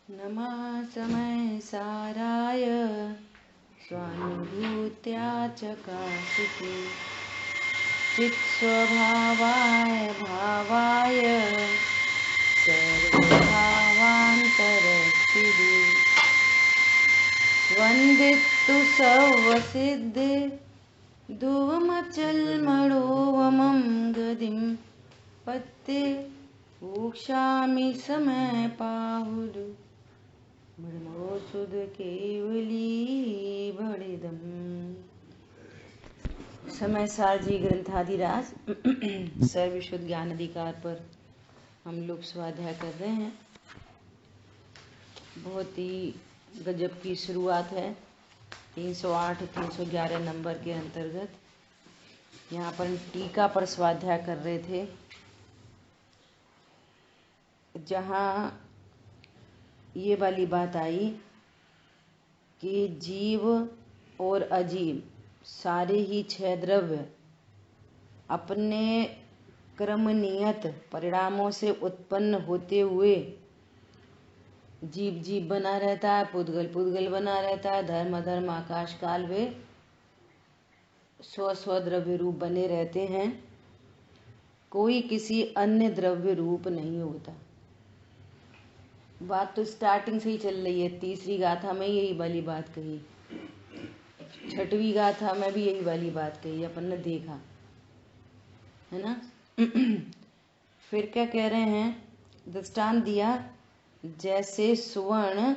नमः समय साराय स्वानुभूत्या चकाशिते चित्स्वभावाय भावाय सर्वभावान्तरस्थिते वन्दितु सर्वसिद्धे ध्रुवमचलमणोवमं गतिं पत्ते ऊक्षामि समय पाहुरु ब्रह्मो सुध केवली बड़िदम। समय सार जी ग्रंथाधिराज सर्वशुद्ध ज्ञान अधिकार पर हम लोग स्वाध्याय कर रहे हैं। बहुत ही गजब की शुरुआत है। 308 311 नंबर के अंतर्गत यहाँ पर टीका पर स्वाध्याय कर रहे थे, जहाँ ये वाली बात आई कि जीव और अजीव सारे ही 6 द्रव्य अपने क्रम नियत परिणामों से उत्पन्न होते हुए जीव जीव बना रहता है, पुद्गल पुद्गल बना रहता है, धर्म अधर्म आकाश काल वे स्व स्व द्रव्य रूप बने रहते हैं। कोई किसी अन्य द्रव्य रूप नहीं होता। बात तो स्टार्टिंग से ही चल रही है। तीसरी गाथा में यही वाली बात कही, 6वीं गाथा में भी यही वाली बात कही, अपन ने देखा है ना। फिर क्या कह रहे हैं, दृष्टांत दिया, जैसे सुवर्ण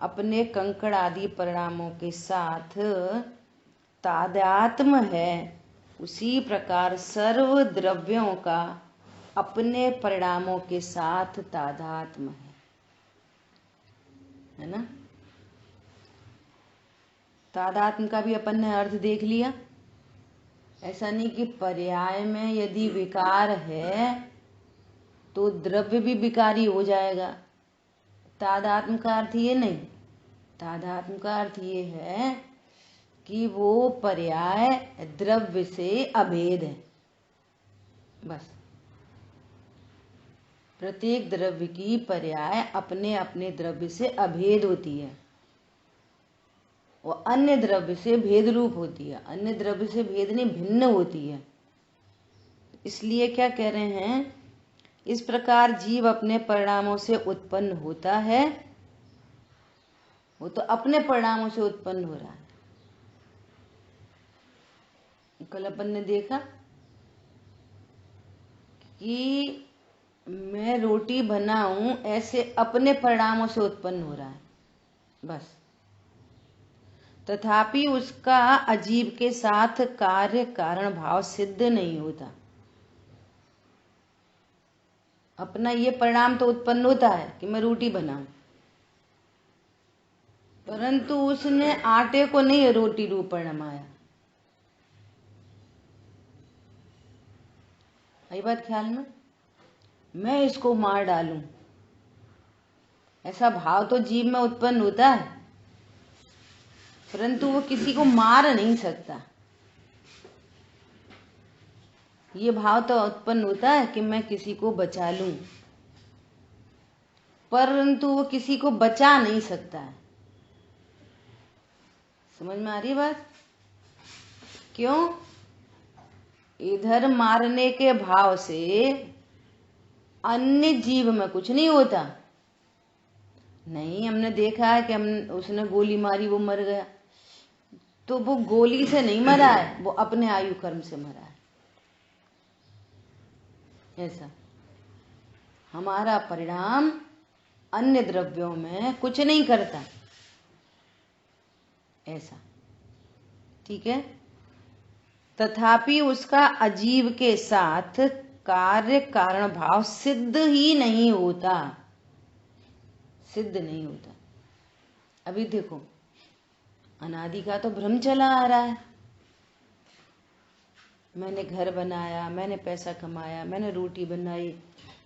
अपने कंकड़ आदि परिणामों के साथ तादात्म्य है, उसी प्रकार सर्व द्रव्यों का अपने परिणामों के साथ तादात्म्य है ना। तादात्म्य का भी अपन ने अर्थ देख लिया। ऐसा नहीं कि पर्याय में यदि विकार है तो द्रव्य भी विकारी हो जाएगा। तादात्म्य का अर्थ ये नहीं, तादात्म्य का अर्थ ये है कि वो पर्याय द्रव्य से अभेद है। बस प्रत्येक द्रव्य की पर्याय अपने अपने द्रव्य से अभेद होती है, वो अन्य द्रव्य से भेद रूप होती है, अन्य द्रव्य से भेद नहीं भिन्न होती है। इसलिए क्या कह रहे हैं, इस प्रकार जीव अपने परिणामों से उत्पन्न होता है, वो तो अपने परिणामों से उत्पन्न हो रहा है। कल अपन ने देखा कि मैं रोटी बनाऊं, ऐसे अपने परिणामों से उत्पन्न हो रहा है बस। तथापि उसका अजीव के साथ कार्य कारण भाव सिद्ध नहीं होता। अपना ये परिणाम तो उत्पन्न होता है कि मैं रोटी बनाऊं, परंतु उसने आटे को नहीं रोटी रूप परिणमाया। आई बात ख्याल में, मैं इसको मार डालूं, ऐसा भाव तो जीव में उत्पन्न होता है, परंतु वो किसी को मार नहीं सकता। ये भाव तो उत्पन्न होता है कि मैं किसी को बचा लूं, परंतु वो किसी को बचा नहीं सकता है। समझ में आ रही बात? क्यों? इधर मारने के भाव से अन्य जीव में कुछ नहीं होता। नहीं, हमने देखा है कि उसने गोली मारी, वो मर गया, तो वो गोली से नहीं मरा है, वो अपने आयु कर्म से मरा है। ऐसा हमारा परिणाम अन्य द्रव्यों में कुछ नहीं करता, ऐसा ठीक है। तथापि उसका अजीव के साथ कार्य कारण भाव सिद्ध ही नहीं होता, सिद्ध नहीं होता। अभी देखो, अनादि का तो भ्रम चला आ रहा है। मैंने घर बनाया, मैंने पैसा कमाया, मैंने रोटी बनाई,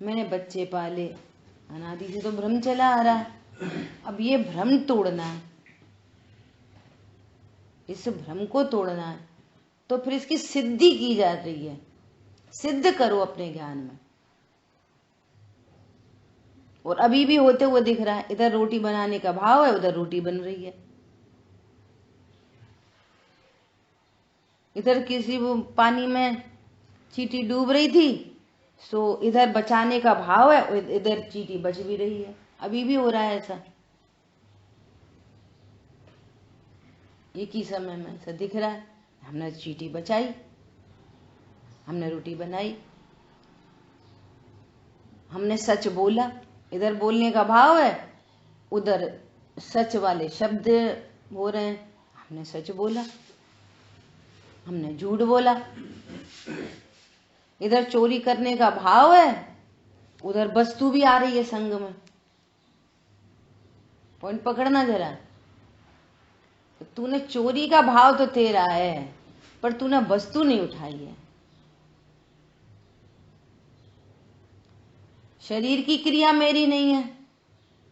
मैंने बच्चे पाले, अनादि से तो भ्रम चला आ रहा है। अब ये भ्रम तोड़ना है, इस भ्रम को तोड़ना है, तो फिर इसकी सिद्धि की जा रही है। सिद्ध करो अपने ज्ञान में, और अभी भी होते हुए दिख रहा है। इधर रोटी बनाने का भाव है, उधर रोटी बन रही है। इधर किसी वो पानी में चींटी डूब रही थी, सो इधर बचाने का भाव है, इधर चींटी बच भी रही है। अभी भी हो रहा है ऐसा, एक ही समय में ऐसा दिख रहा है। हमने चींटी बचाई, हमने रोटी बनाई, हमने सच बोला। इधर बोलने का भाव है, उधर सच वाले शब्द हो रहे हैं। हमने सच बोला, हमने झूठ बोला। इधर चोरी करने का भाव है, उधर वस्तु भी आ रही है संग में। पॉइंट पकड़ना जरा। तो तूने चोरी का भाव तो तेरा है, पर तूने वस्तु नहीं उठाई है। शरीर की क्रिया मेरी नहीं है।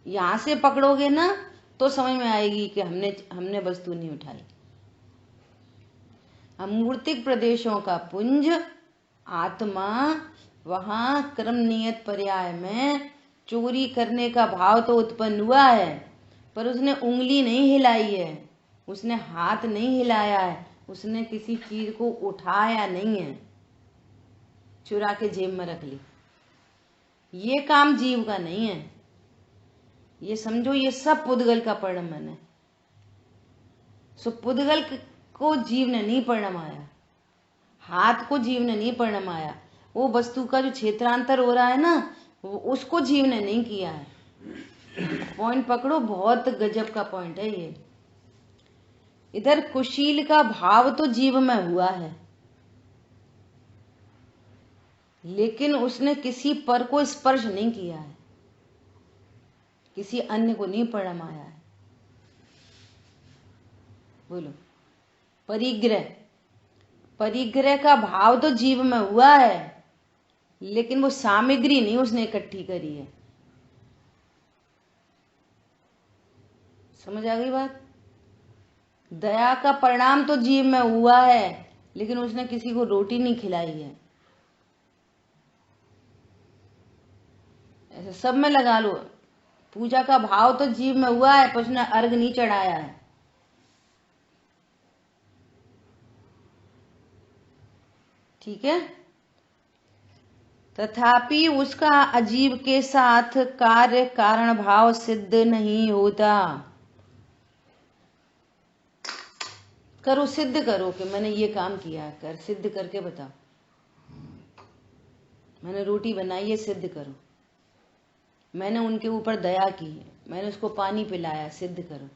यहां से पकड़ोगे ना तो समझ में आएगी कि हमने वस्तु नहीं उठाई। अमूर्तिक प्रदेशों का पुंज आत्मा, वहां कर्म नियत पर्याय में चोरी करने का भाव तो उत्पन्न हुआ है, पर उसने उंगली नहीं हिलाई है, उसने हाथ नहीं हिलाया है, उसने किसी चीज को उठाया नहीं है, चुरा के जेब में रख ली। ये काम जीव का नहीं है। ये समझो, ये सब पुद्गल का परिणमन है। सो पुद्गल को जीव ने नहीं परिणमाया, हाथ को जीव ने नहीं परिणमाया। वो वस्तु का जो क्षेत्रांतर हो रहा है ना, वो उसको जीव ने नहीं किया है। पॉइंट पकड़ो, बहुत गजब का पॉइंट है ये। इधर कुशील का भाव तो जीव में हुआ है, लेकिन उसने किसी पर को स्पर्श नहीं किया है, किसी अन्य को नहीं परिणमाया है। बोलो, परिग्रह, परिग्रह का भाव तो जीव में हुआ है, लेकिन वो सामग्री नहीं उसने इकट्ठी करी है। समझ आ गई बात? दया का परिणाम तो जीव में हुआ है, लेकिन उसने किसी को रोटी नहीं खिलाई है। ऐसे सब में लगा लो। पूजा का भाव तो जीव में हुआ है, पर उसने अर्घ नहीं चढ़ाया है। ठीक है। तथापि उसका अजीव के साथ कार्य कारण भाव सिद्ध नहीं होता। करो, सिद्ध करो कि मैंने ये काम किया, कर सिद्ध करके बताओ। मैंने रोटी बनाई है, सिद्ध करो। मैंने उनके ऊपर दया की है, मैंने उसको पानी पिलाया, सिद्ध करो।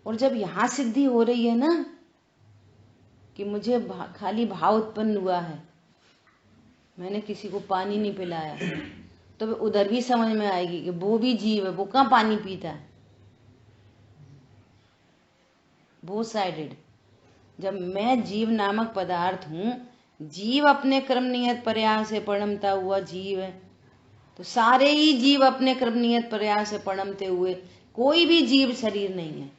और जब यहां सिद्धि हो रही है ना कि मुझे खाली भाव उत्पन्न हुआ है, मैंने किसी को पानी नहीं पिलाया, तो उधर भी समझ में आएगी कि वो भी जीव है, वो कहाँ पानी पीता है। Both sided. जब मैं जीव नामक पदार्थ हूं, जीव अपने कर्म नियत प्रयास से परिणमता हुआ जीव है, तो सारे ही जीव अपने कर्म नियत प्रयास से परिणमते हुए, कोई भी जीव शरीर नहीं है,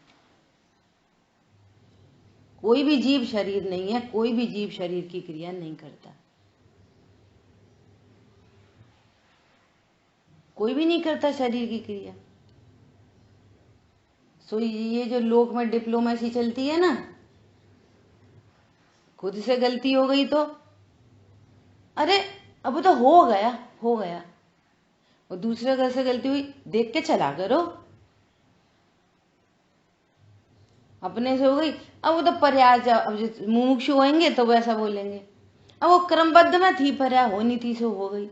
कोई भी जीव शरीर नहीं है, कोई भी जीव शरीर की क्रिया नहीं करता, कोई भी नहीं करता शरीर की क्रिया। सो ये जो लोक में डिप्लोमेसी चलती है ना, खुद से गलती हो गई तो अरे अब तो हो गया, हो गया। और दूसरे घर से गलती हुई, देख के चला करो। अपने से हो गई, अब वो तो पर्याय, अब जो मुमुक्षु होंगे तो वैसा बोलेंगे, अब वो क्रमबद्ध में थी, पर्याय होनी थी, सो हो गई।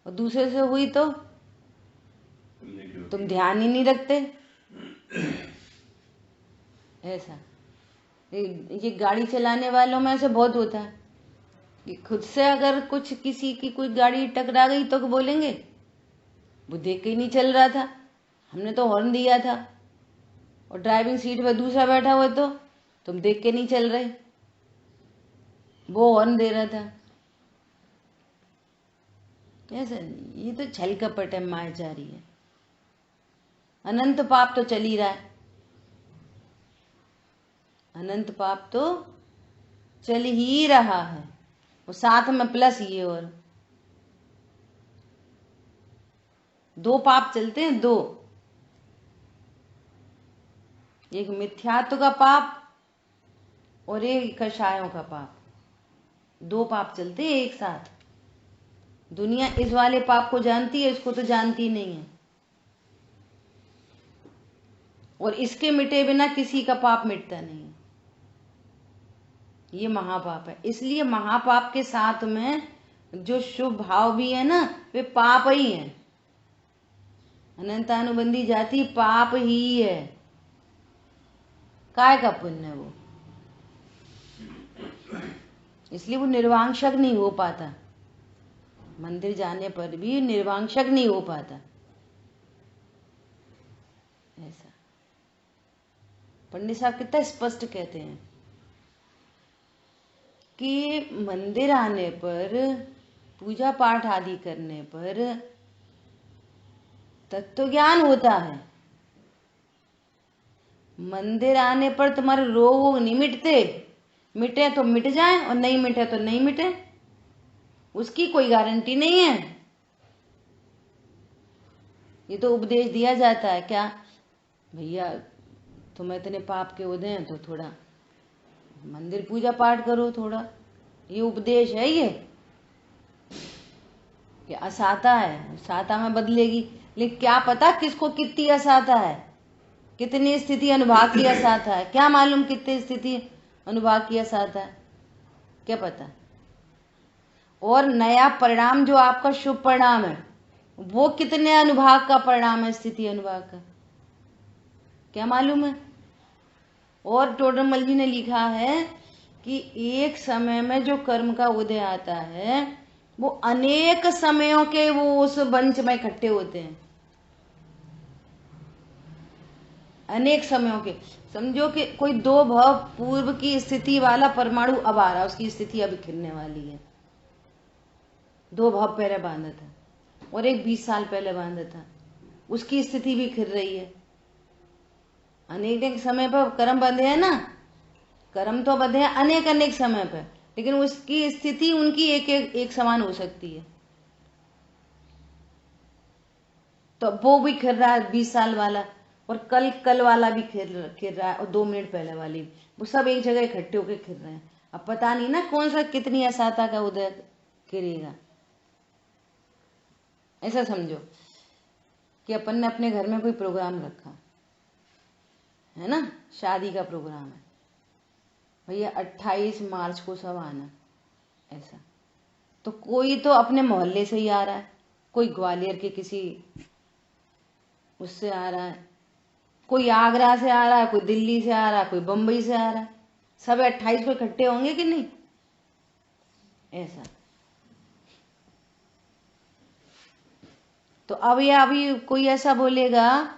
और दूसरे से हुई तो तुम ध्यान ही नहीं रखते। ऐसा ये गाड़ी चलाने वालों में ऐसे बहुत होता है कि खुद से अगर कुछ किसी की कोई गाड़ी टकरा गई तो बोलेंगे वो देख के ही नहीं चल रहा था, हमने तो हॉर्न दिया था। और ड्राइविंग सीट पे दूसरा बैठा हुआ तो तुम देख के नहीं चल रहे, वो हॉर्न दे रहा था। ऐसा नहीं, ये तो छल कपट है, मायाचारी है। अनंत पाप तो चल ही रहा है, अनंत पाप तो चल ही रहा है, और साथ में प्लस ये और दो पाप चलते हैं, दो, एक मिथ्यात्व का पाप और एक कषायों का पाप, दो पाप चलते हैं एक साथ। दुनिया इस वाले पाप को जानती है, इसको तो जानती नहीं है। और इसके मिटे बिना किसी का पाप मिटता नहीं है। ये महापाप है। इसलिए महापाप के साथ में जो शुभ भाव भी है ना, वे पाप ही है। अनंतानुबंधी जाति पाप ही है। काय का पुण्य वो, इसलिए वो निर्वांशक नहीं हो पाता। मंदिर जाने पर भी निर्वांशक नहीं हो पाता। ऐसा पंडित साहब कितना स्पष्ट कहते हैं कि मंदिर आने पर, पूजा पाठ आदि करने पर तत्व ज्ञान होता है। मंदिर आने पर तुम्हारे रोग नहीं मिटते, मिटे तो मिट जाए और नहीं मिटे तो नहीं मिटे, उसकी कोई गारंटी नहीं है। ये तो उपदेश दिया जाता है क्या, भैया तुम्हें इतने पाप के उदय हैं तो थोड़ा मंदिर पूजा पाठ करो थोड़ा, ये उपदेश है ये कि असाता है, साता में बदलेगी। लेकिन क्या पता किसको कितनी असाता है, कितनी स्थिति अनुभाग की असाता है, क्या मालूम कितनी स्थिति अनुभाग की असाता है, क्या पता। और नया परिणाम जो आपका शुभ परिणाम है, वो कितने अनुभाग का परिणाम है, स्थिति अनुभाग का, क्या मालूम है। और टोडरमल जी ने लिखा है कि एक समय में जो कर्म का उदय आता है, वो अनेक समयों के वो उस वंश में इकट्ठे होते हैं, अनेक समयों के। समझो कि कोई 2 भाव पूर्व की स्थिति वाला परमाणु अब आ रहा है, उसकी स्थिति अभी खिलने वाली है। 2 भाव पहले बांधा था और एक 20 साल पहले बांधा था, उसकी स्थिति भी खिल रही है। अनेक समय पर कर्म बंधे हैं ना, कर्म तो बंधे हैं अनेक अनेक समय पर, लेकिन उसकी स्थिति उनकी एक समान हो सकती है। तो वो भी खिल रहा है 20 साल वाला, और कल वाला भी खिल रहा है, और 2 मिनट पहले वाली, वो सब एक जगह इकट्ठे होकर खिल रहे हैं। अब पता नहीं ना कौन सा कितनी असाता का उदय करेगा। ऐसा समझो कि अपन ने अपने घर में कोई प्रोग्राम रखा है ना, शादी का प्रोग्राम है, भैया 28 मार्च को सब आना, ऐसा। तो कोई तो अपने मोहल्ले से ही आ रहा है, कोई ग्वालियर के किसी उससे आ रहा है, कोई आगरा से आ रहा है, कोई दिल्ली से आ रहा है, कोई बम्बई से आ रहा है, सब 28 को इकट्ठे होंगे कि नहीं, ऐसा। तो अब ये अभी कोई ऐसा बोलेगा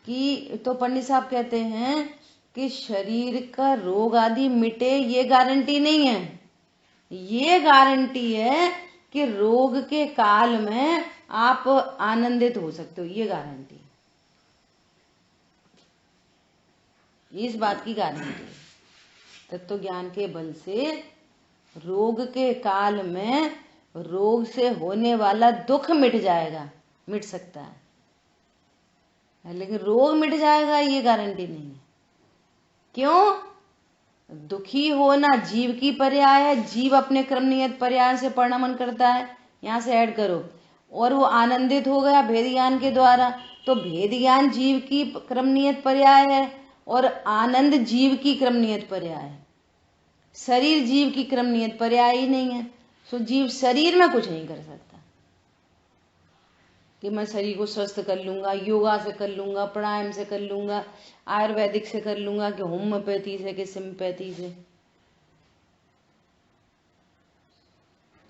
कि, तो पंडित साहब कहते हैं कि शरीर का रोग आदि मिटे, ये गारंटी नहीं है। ये गारंटी है कि रोग के काल में आप आनंदित हो सकते हो, ये गारंटी, इस बात की गारंटी। तत्व ज्ञान के बल से रोग के काल में रोग से होने वाला दुख मिट जाएगा, मिट सकता है, लेकिन रोग मिट जाएगा ये गारंटी नहीं है। क्यों? दुखी होना जीव की पर्याय है, जीव अपने क्रम नियत पर्याय से परिणमन करता है, यहां से ऐड करो, और वो आनंदित हो गया भेद ज्ञान के द्वारा, तो भेद ज्ञान जीव की क्रम नियत पर्याय है और आनंद जीव की क्रम नियत पर्याय है। शरीर जीव की क्रम नियत पर्याय ही नहीं है, सो जीव शरीर में कुछ नहीं कर सकता कि मैं शरीर को स्वस्थ कर लूंगा, योगा से कर लूंगा, प्राणायाम से कर लूंगा, आयुर्वेदिक से कर लूंगा, कि होम्योपैथी से, कि सिम्पैथी से।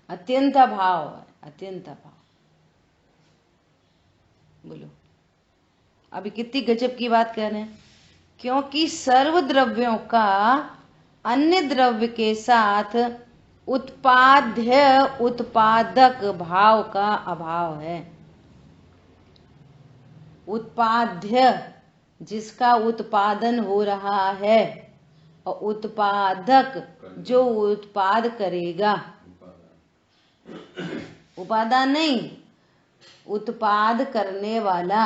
अत्यंत अभाव है, अत्यंत अभाव। बोलो अभी कितनी गजब की बात कह रहे हैं, क्योंकि सर्व द्रव्यों का अन्य द्रव्य के साथ उत्पाद्य उत्पादक भाव का अभाव है। उत्पाद्य जिसका उत्पादन हो रहा है, और उत्पादक जो उत्पाद करेगा, उपादान नहीं, उत्पाद करने वाला।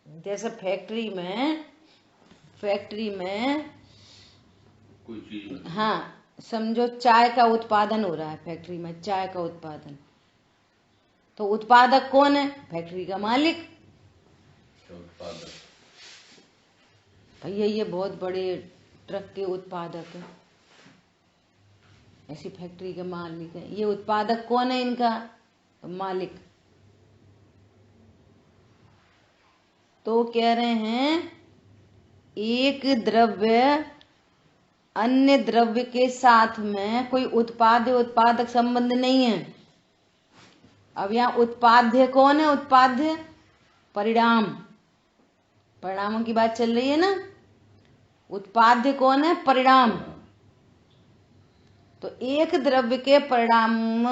जैसे फैक्ट्री में कोई चीज, हाँ समझो चाय का उत्पादन हो रहा है फैक्ट्री में, चाय का उत्पादन, तो उत्पादक कौन है? फैक्ट्री का मालिक। उत्पादक भैया ये बहुत बड़े ट्रक के उत्पादक है, ऐसी फैक्ट्री के मालिक है। ये उत्पादक कौन है इनका? मालिक। तो कह रहे हैं एक द्रव्य अन्य द्रव्य के साथ में कोई उत्पादक संबंध नहीं है। अब यहाँ उत्पाद्य कौन है? उत्पाद्य परिणाम, परिणामों की बात चल रही है ना। उत्पाद्य कौन है? परिणाम। तो एक द्रव्य के परिणाम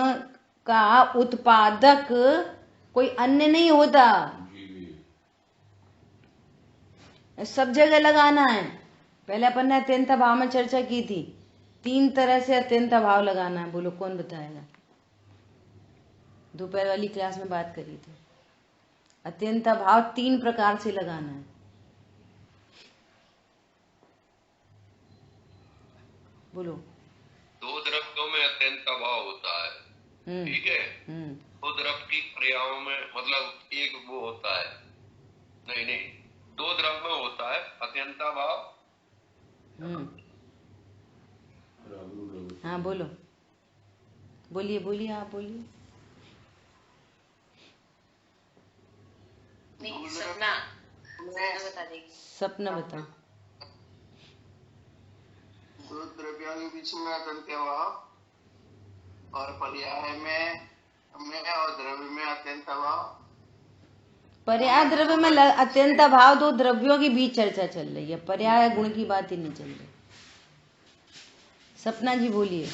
का उत्पादक कोई अन्य नहीं होता। सब जगह लगाना है। पहले अपन ने अत्यंत भाव में चर्चा की थी, 3 तरह से अत्यंत भाव लगाना है। बोलो कौन बताएगा? दोपहर वाली क्लास में बात करी थी। अत्यंत भाव 3 प्रकार से लगाना है। बोलो। 2 द्रव्यों में अत्यंत भाव होता है, ठीक है। 2 द्रव्य की क्रियाओं में मतलब एक वो होता है, नहीं 2 द्रव्य में होता है अत्यंत भाव। हाँ बोलो, बोलिए आप बोलिए। सपना बताओ। 2 द्रव्यों के बीच में अत्यंत भाव और पर्याय में और द्रव्य में अत्यंत भाव। पर्याय द्रव्य में अत्यंत भाव 2 द्रव्यों के बीच चर्चा चल रही है, पर्याय गुण की बात ही नहीं चल रही। सपना जी बोलिए।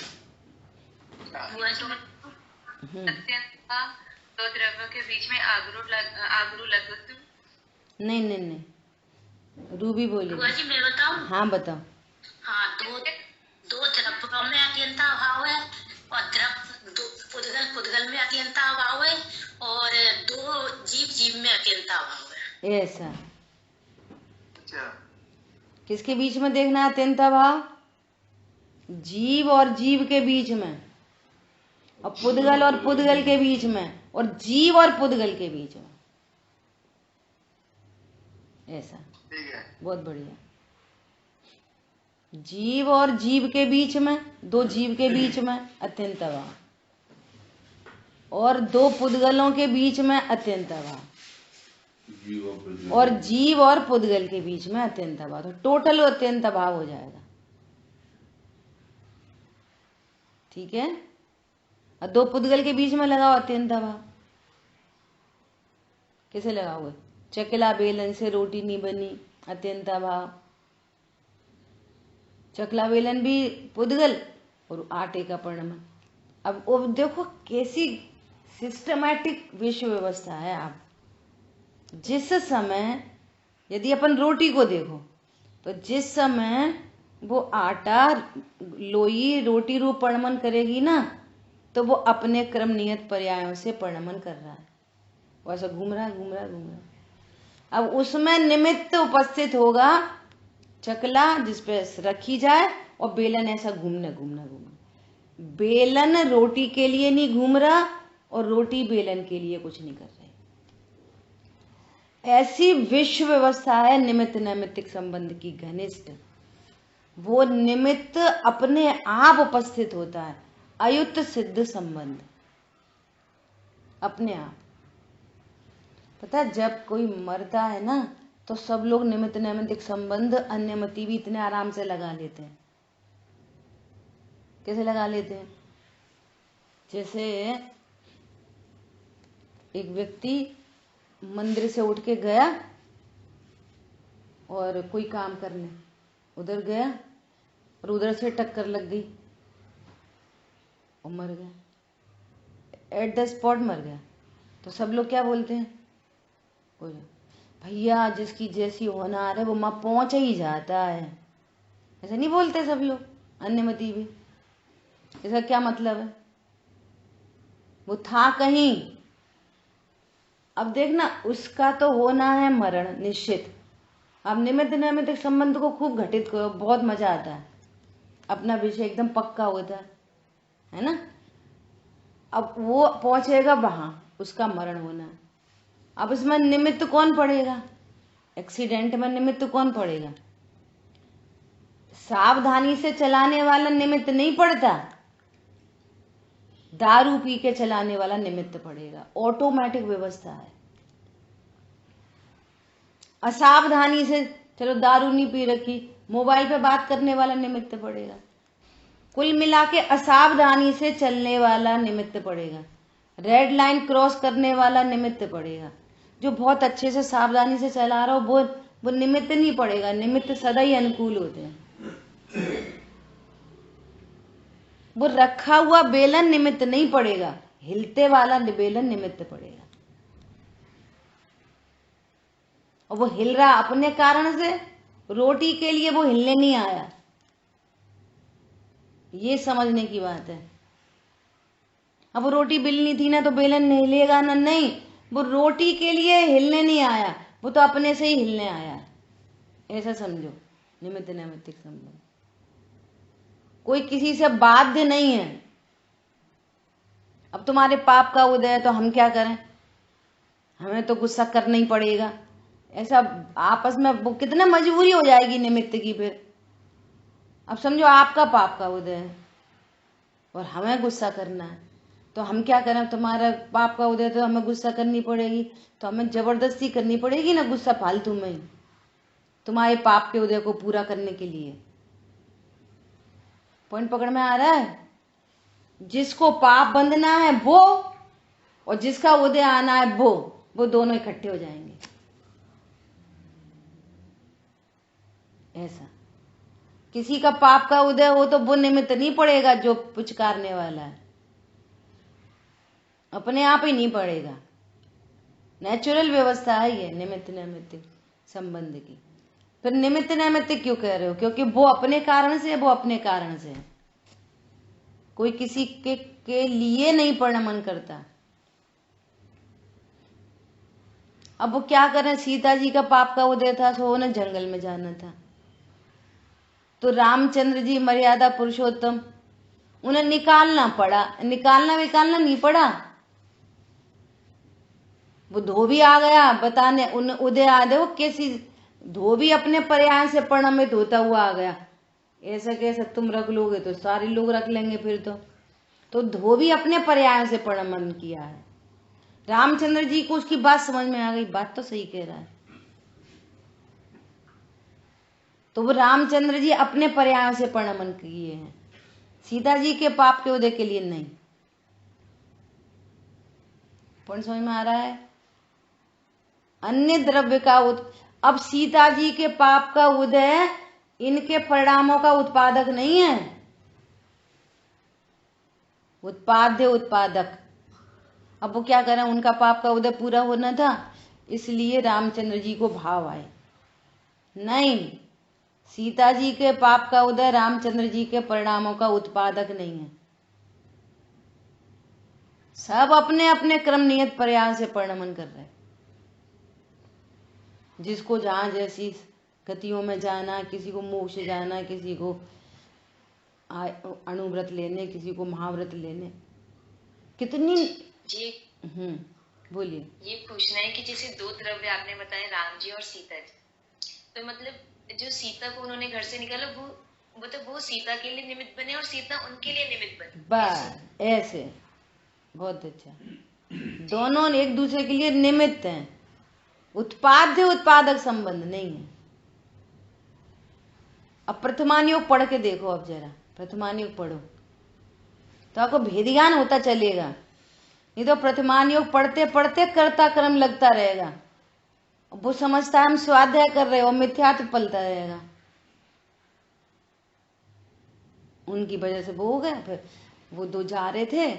तो द्रव्यों के बीच में आगरू लगत। नहीं रूबी बोलिए। जी मैं बताऊं? हाँ बताओ। हाँ, दो द्रव्यों में अत्यंत भाव है और पुद्गल में अत्यंत भाव है और 2 जीव में अत्यंत भाव है। ऐसा। अच्छा, किसके बीच में देखना है अत्यंत भाव? जीव और जीव के बीच में, और पुद्गल और पुद्गल के बीच में, और जीव और पुद्गल के बीच में। ऐसा, ठीक है, बहुत बढ़िया। जीव और जीव के बीच में, 2 जीव के बीच में अत्यंत भाव, और 2 पुद्गलों के बीच में अत्यंत भाव, और जीव और पुद्गल के बीच में अत्यंत भाव। तो टोटल अत्यंत भाव हो जाएगा। ठीक है। और 2 पुद्गल के बीच में लगाओ अत्यंत भाव। कैसे लगाओगे? चकला बेलन से रोटी नहीं बनी, अत्यंत भाव। चकला बेलन भी पुद्गल और आटे का परिणाम। अब देखो कैसी सिस्टमैटिक विश्व व्यवस्था है। आप जिस समय, यदि अपन रोटी को देखो तो जिस समय वो आटा लोई रोटी रूप परिणमन करेगी ना, तो वो अपने क्रम नियत पर्यायों से परिणमन कर रहा है, वैसा घूम रहा है। अब उसमें निमित्त उपस्थित होगा चकला जिस पे रखी जाए, और बेलन ऐसा घूमना। बेलन रोटी के लिए नहीं घूम रहा और रोटी बेलन के लिए कुछ नहीं कर रही। ऐसी विश्व व्यवस्था है निमित्त नैमित्तिक संबंध की घनिष्ठ। वो निमित्त अपने आप उपस्थित होता है, अयुत सिद्ध संबंध अपने आप। पता है जब कोई मरता है ना, तो सब लोग निमित्त नैमित्तिक संबंध अन्यमति भी इतने आराम से लगा लेते हैं। कैसे लगा लेते हैं? जैसे एक व्यक्ति मंदिर से उठ के गया और कोई काम करने उधर गया, और उधर से टक्कर लग गई और मर गया, एट द स्पॉट मर गया। तो सब लोग क्या बोलते हैं? बोलो भैया जिसकी जैसी होनार है वो माँ पहुंच ही जाता है। ऐसा नहीं बोलते सब लोग? अन्यमति भी। इसका क्या मतलब है? वो था कहीं अब देखना, उसका तो होना है मरण निश्चित। अब निमित्त नैमित्तिक संबंध को खूब घटित करो, बहुत मजा आता है, अपना विषय एकदम पक्का होता है ना। अब वो पहुंचेगा वहां, उसका मरण होना है। अब इसमें निमित्त कौन पड़ेगा? एक्सीडेंट में निमित्त कौन पड़ेगा? सावधानी से चलाने वाला निमित्त नहीं पड़ता, दारू पी के चलाने वाला निमित्त पड़ेगा। ऑटोमेटिक व्यवस्था है। असावधानी से, चलो दारू नहीं पी रखी, मोबाइल पे बात करने वाला निमित्त पड़ेगा। कुल मिला के असावधानी से चलने वाला निमित्त पड़ेगा, रेड लाइन क्रॉस करने वाला निमित्त पड़ेगा। जो बहुत अच्छे से सावधानी से चला रहा हो वो निमित्त नहीं पड़ेगा। निमित्त सदा ही अनुकूल होते हैं। वो रखा हुआ बेलन निमित्त नहीं पड़ेगा, हिलते वाला बेलन निमित्त पड़ेगा। और वो हिल रहा अपने कारण से, रोटी के लिए वो हिलने नहीं आया। ये समझने की बात है। अब वो रोटी बेलनी थी ना, तो बेलन नहीं हिलेगा ना, नहीं, वो रोटी के लिए हिलने नहीं आया, वो तो अपने से ही हिलने आया। ऐसा समझो निमित्त नैमित्तिक संबंध। कोई किसी से बाध्य नहीं है। अब तुम्हारे पाप का उदय है तो हम क्या करें, हमें तो गुस्सा करना ही पड़ेगा। ऐसा आपस में वो कितना मजबूरी हो जाएगी निमित्त की फिर। अब समझो आपका पाप का उदय है और हमें गुस्सा करना है, तो हम क्या करें? तुम्हारा पाप का उदय तो हमें गुस्सा करनी पड़ेगी, तो हमें जबरदस्ती करनी पड़ेगी ना गुस्सा फालतू में ही, तुम्हारे पाप के उदय को पूरा करने के लिए। पॉइंट पकड़ में आ रहा है? जिसको पाप बंधना है वो, और जिसका उदय आना है वो दोनों इकट्ठे हो जाएंगे। ऐसा किसी का पाप का उदय हो तो वो निमित्त नहीं पड़ेगा जो पुचकारने वाला है, अपने आप ही नहीं पड़ेगा। नेचुरल व्यवस्था है ये निमित्त नैमित्तिक संबंध की। फिर निमित्त नैमित्तिक क्यों कह रहे हो? क्योंकि वो अपने कारण से, वो अपने कारण से। कोई किसी के लिए नहीं पढ़ना मन करता। अब वो क्या करें? सीता जी का पाप का उदय था तो उन्हें जंगल में जाना था, तो रामचंद्र जी मर्यादा पुरुषोत्तम, उन्हें निकालना पड़ा। निकालना नहीं पड़ा, वो धोबी आ गया बताने, उन उदय आदे वो कैसी धोबी अपने पर्याय से परिणमित होता हुआ आ गया। ऐसा कैसे तुम रख लोगे तो सारे लोग रख लेंगे फिर तो धोबी अपने पर्याय से परिणमन किया है। रामचंद्र जी को उसकी बात समझ में आ गई, बात तो सही कह रहा है, तो वो रामचंद्र जी अपने पर्याय से परिणमन किए हैं, सीता जी के पाप के उदय के लिए नहीं। पॉइंट समझ में आ रहा है? अन्य द्रव्य का अब सीता जी के पाप का उदय इनके परिणामों का उत्पादक नहीं है, उत्पाद्य उत्पादक। अब वो क्या करें? उनका पाप का उदय पूरा होना था, इसलिए रामचंद्र जी को भाव आए। नहीं, सीता जी के पाप का उदय रामचंद्र जी के परिणामों का उत्पादक नहीं है। सब अपने अपने क्रम नियत प्रयास से परिणमन कर रहे हैं। जिसको जहां जैसी गतियों में जाना, किसी को मोक्ष जाना, किसी को अणुव्रत लेने, किसी को महाव्रत लेने, कितनी जी। बोलिए। ये पूछना है कि जैसे दो द्रव्य आपने बताए, राम जी और सीता जी, तो मतलब जो सीता को उन्होंने घर से निकाला वो सीता के लिए निमित्त बने और सीता उनके लिए निमित्त बने। बस ऐसे, बहुत अच्छा। दोनों एक दूसरे के लिए निमित्त हैं, उत्पाद्य उत्पादक संबंध नहीं है। अब प्रथमान योग पढ़ के देखो, अब जरा प्रथमान योग पढ़ो तो आपको भेदज्ञान होता चलेगा। नहीं तो प्रथमान योग पढ़ते पढ़ते कर्ता क्रम लगता रहेगा, वो समझता है हम स्वाध्याय कर रहे हो, मिथ्यात्व पलता रहेगा। उनकी वजह से वो हो गया। फिर वो दो जा रहे थे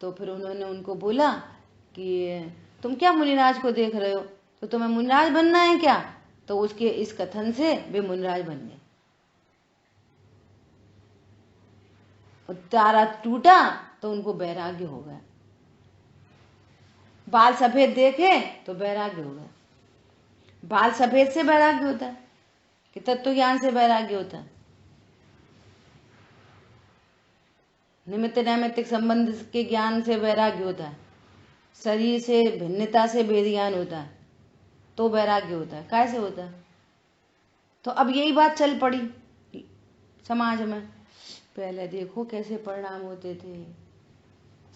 तो फिर उन्होंने उनको बोला कि तुम क्या मुनिराज को देख रहे हो, तो तुम्हें मुनिराज बनना है क्या? तो उसके इस कथन से वे मुनिराज बन गए। तारा टूटा तो उनको वैराग्य हो गया। बाल सफेद देखे तो वैराग्य होगा। बाल सफेद से वैराग्य होता है कि तत्व ज्ञान से वैराग्य होता है? निमित्त नैमित्तिक संबंध के ज्ञान से वैराग्य होता है, शरीर से भिन्नता से भेद ज्ञान होता है, तो वैराग्य होता है। कैसे होता है? तो अब यही बात चल पड़ी समाज में। पहले देखो कैसे परिणाम होते थे,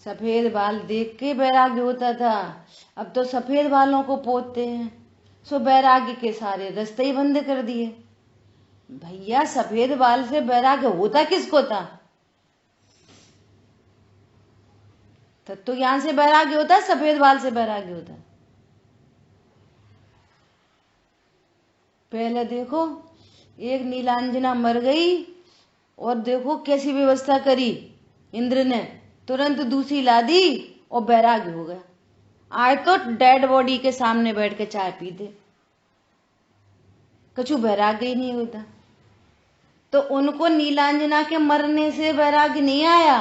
सफेद बाल देख के वैराग्य होता था, अब तो सफेद बालों को पोतते हैं, सो वैराग्य के सारे रास्ते ही बंद कर दिए। भैया सफेद बाल से वैराग्य होता किसको था? तत्व ज्ञान से वैराग्य होता है, सफेद बाल से वैराग्य होता है? पहले देखो एक नीलांजना मर गई और देखो कैसी व्यवस्था करी इंद्र ने, तुरंत दूसरी ला दी और वैराग्य हो गया। आए तो डेड बॉडी के सामने बैठ के चाय पीते, कछु वैराग्य ही नहीं होता। तो उनको नीलांजना के मरने से वैराग्य नहीं आया,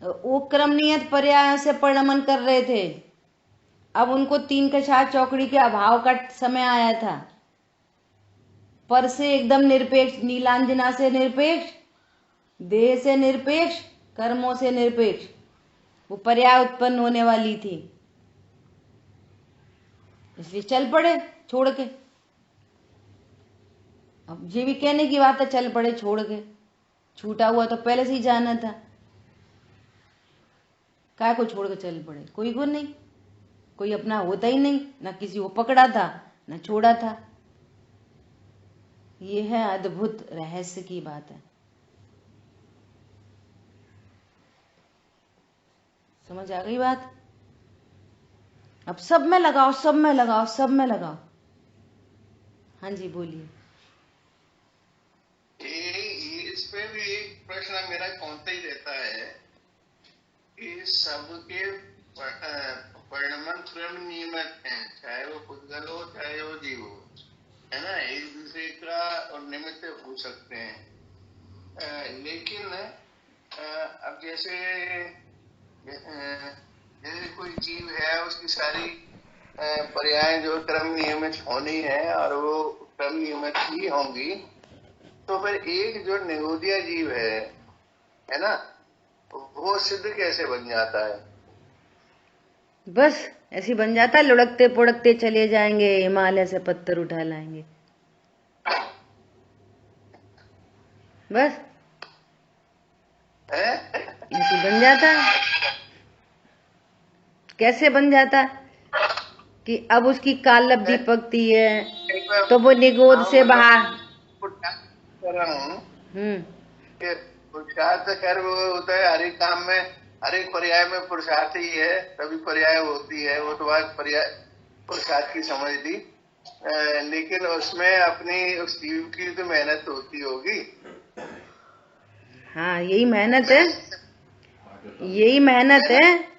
वो क्रम नियत पर्याय से परिणमन कर रहे थे। अब उनको 3 के 4 चौकड़ी के अभाव का समय आया था। पर से एकदम निरपेक्ष, नीलांजना से निरपेक्ष, देह से निरपेक्ष, कर्मों से निरपेक्ष, वो पर्याय उत्पन्न होने वाली थी, इसलिए चल पड़े छोड़ के। अब ये भी कहने की बात है चल पड़े छोड़ के, छूटा हुआ तो पहले से ही जाना था, काय को छोड़ के चल पड़े? कोई को नहीं, कोई अपना होता ही नहीं, ना किसी को पकड़ा था ना छोड़ा था। ये है अद्भुत रहस्य की बात है। समझ आ गई बात? अब सब में लगाओ, सब में लगाओ, सब में लगाओ। हाँ जी बोलिए। इस पे भी एक प्रश्न मेरा कौनता ही रहता है कि सबके परिणमन क्रम नियमित है, चाहे वो पुद्गल हो चाहे वो जीव हो, है ना, एक दूसरे का और निमित्त हो सकते हैं। लेकिन अब जैसे कोई जीव है, उसकी सारी पर्याय जो क्रम नियमित होनी है और वो क्रम नियमित ही होंगी, तो फिर एक जो निगोदिया जीव है ना, वो सिद्ध कैसे बन जाता है? बस ऐसी बन जाता है, लुढ़कते पुढ़कते चले जाएंगे, हिमालय से पत्थर उठा लाएंगे, बस ऐसी बन जाता है। कैसे बन जाता कि अब उसकी कालब्धि पकती है तो वो निगोद से बाहर। पुरुषार्थ खैर वो होता है हर एक काम में, हर एक पर्याय में पुरुषार्थ ही है, तभी पर्याय होती है, वो तो बात पर्याय पुरुषार्थ की समझ ली। लेकिन उसमें अपनी उस जीव की तो मेहनत होती होगी। हाँ यही मेहनत है, यही मेहनत है,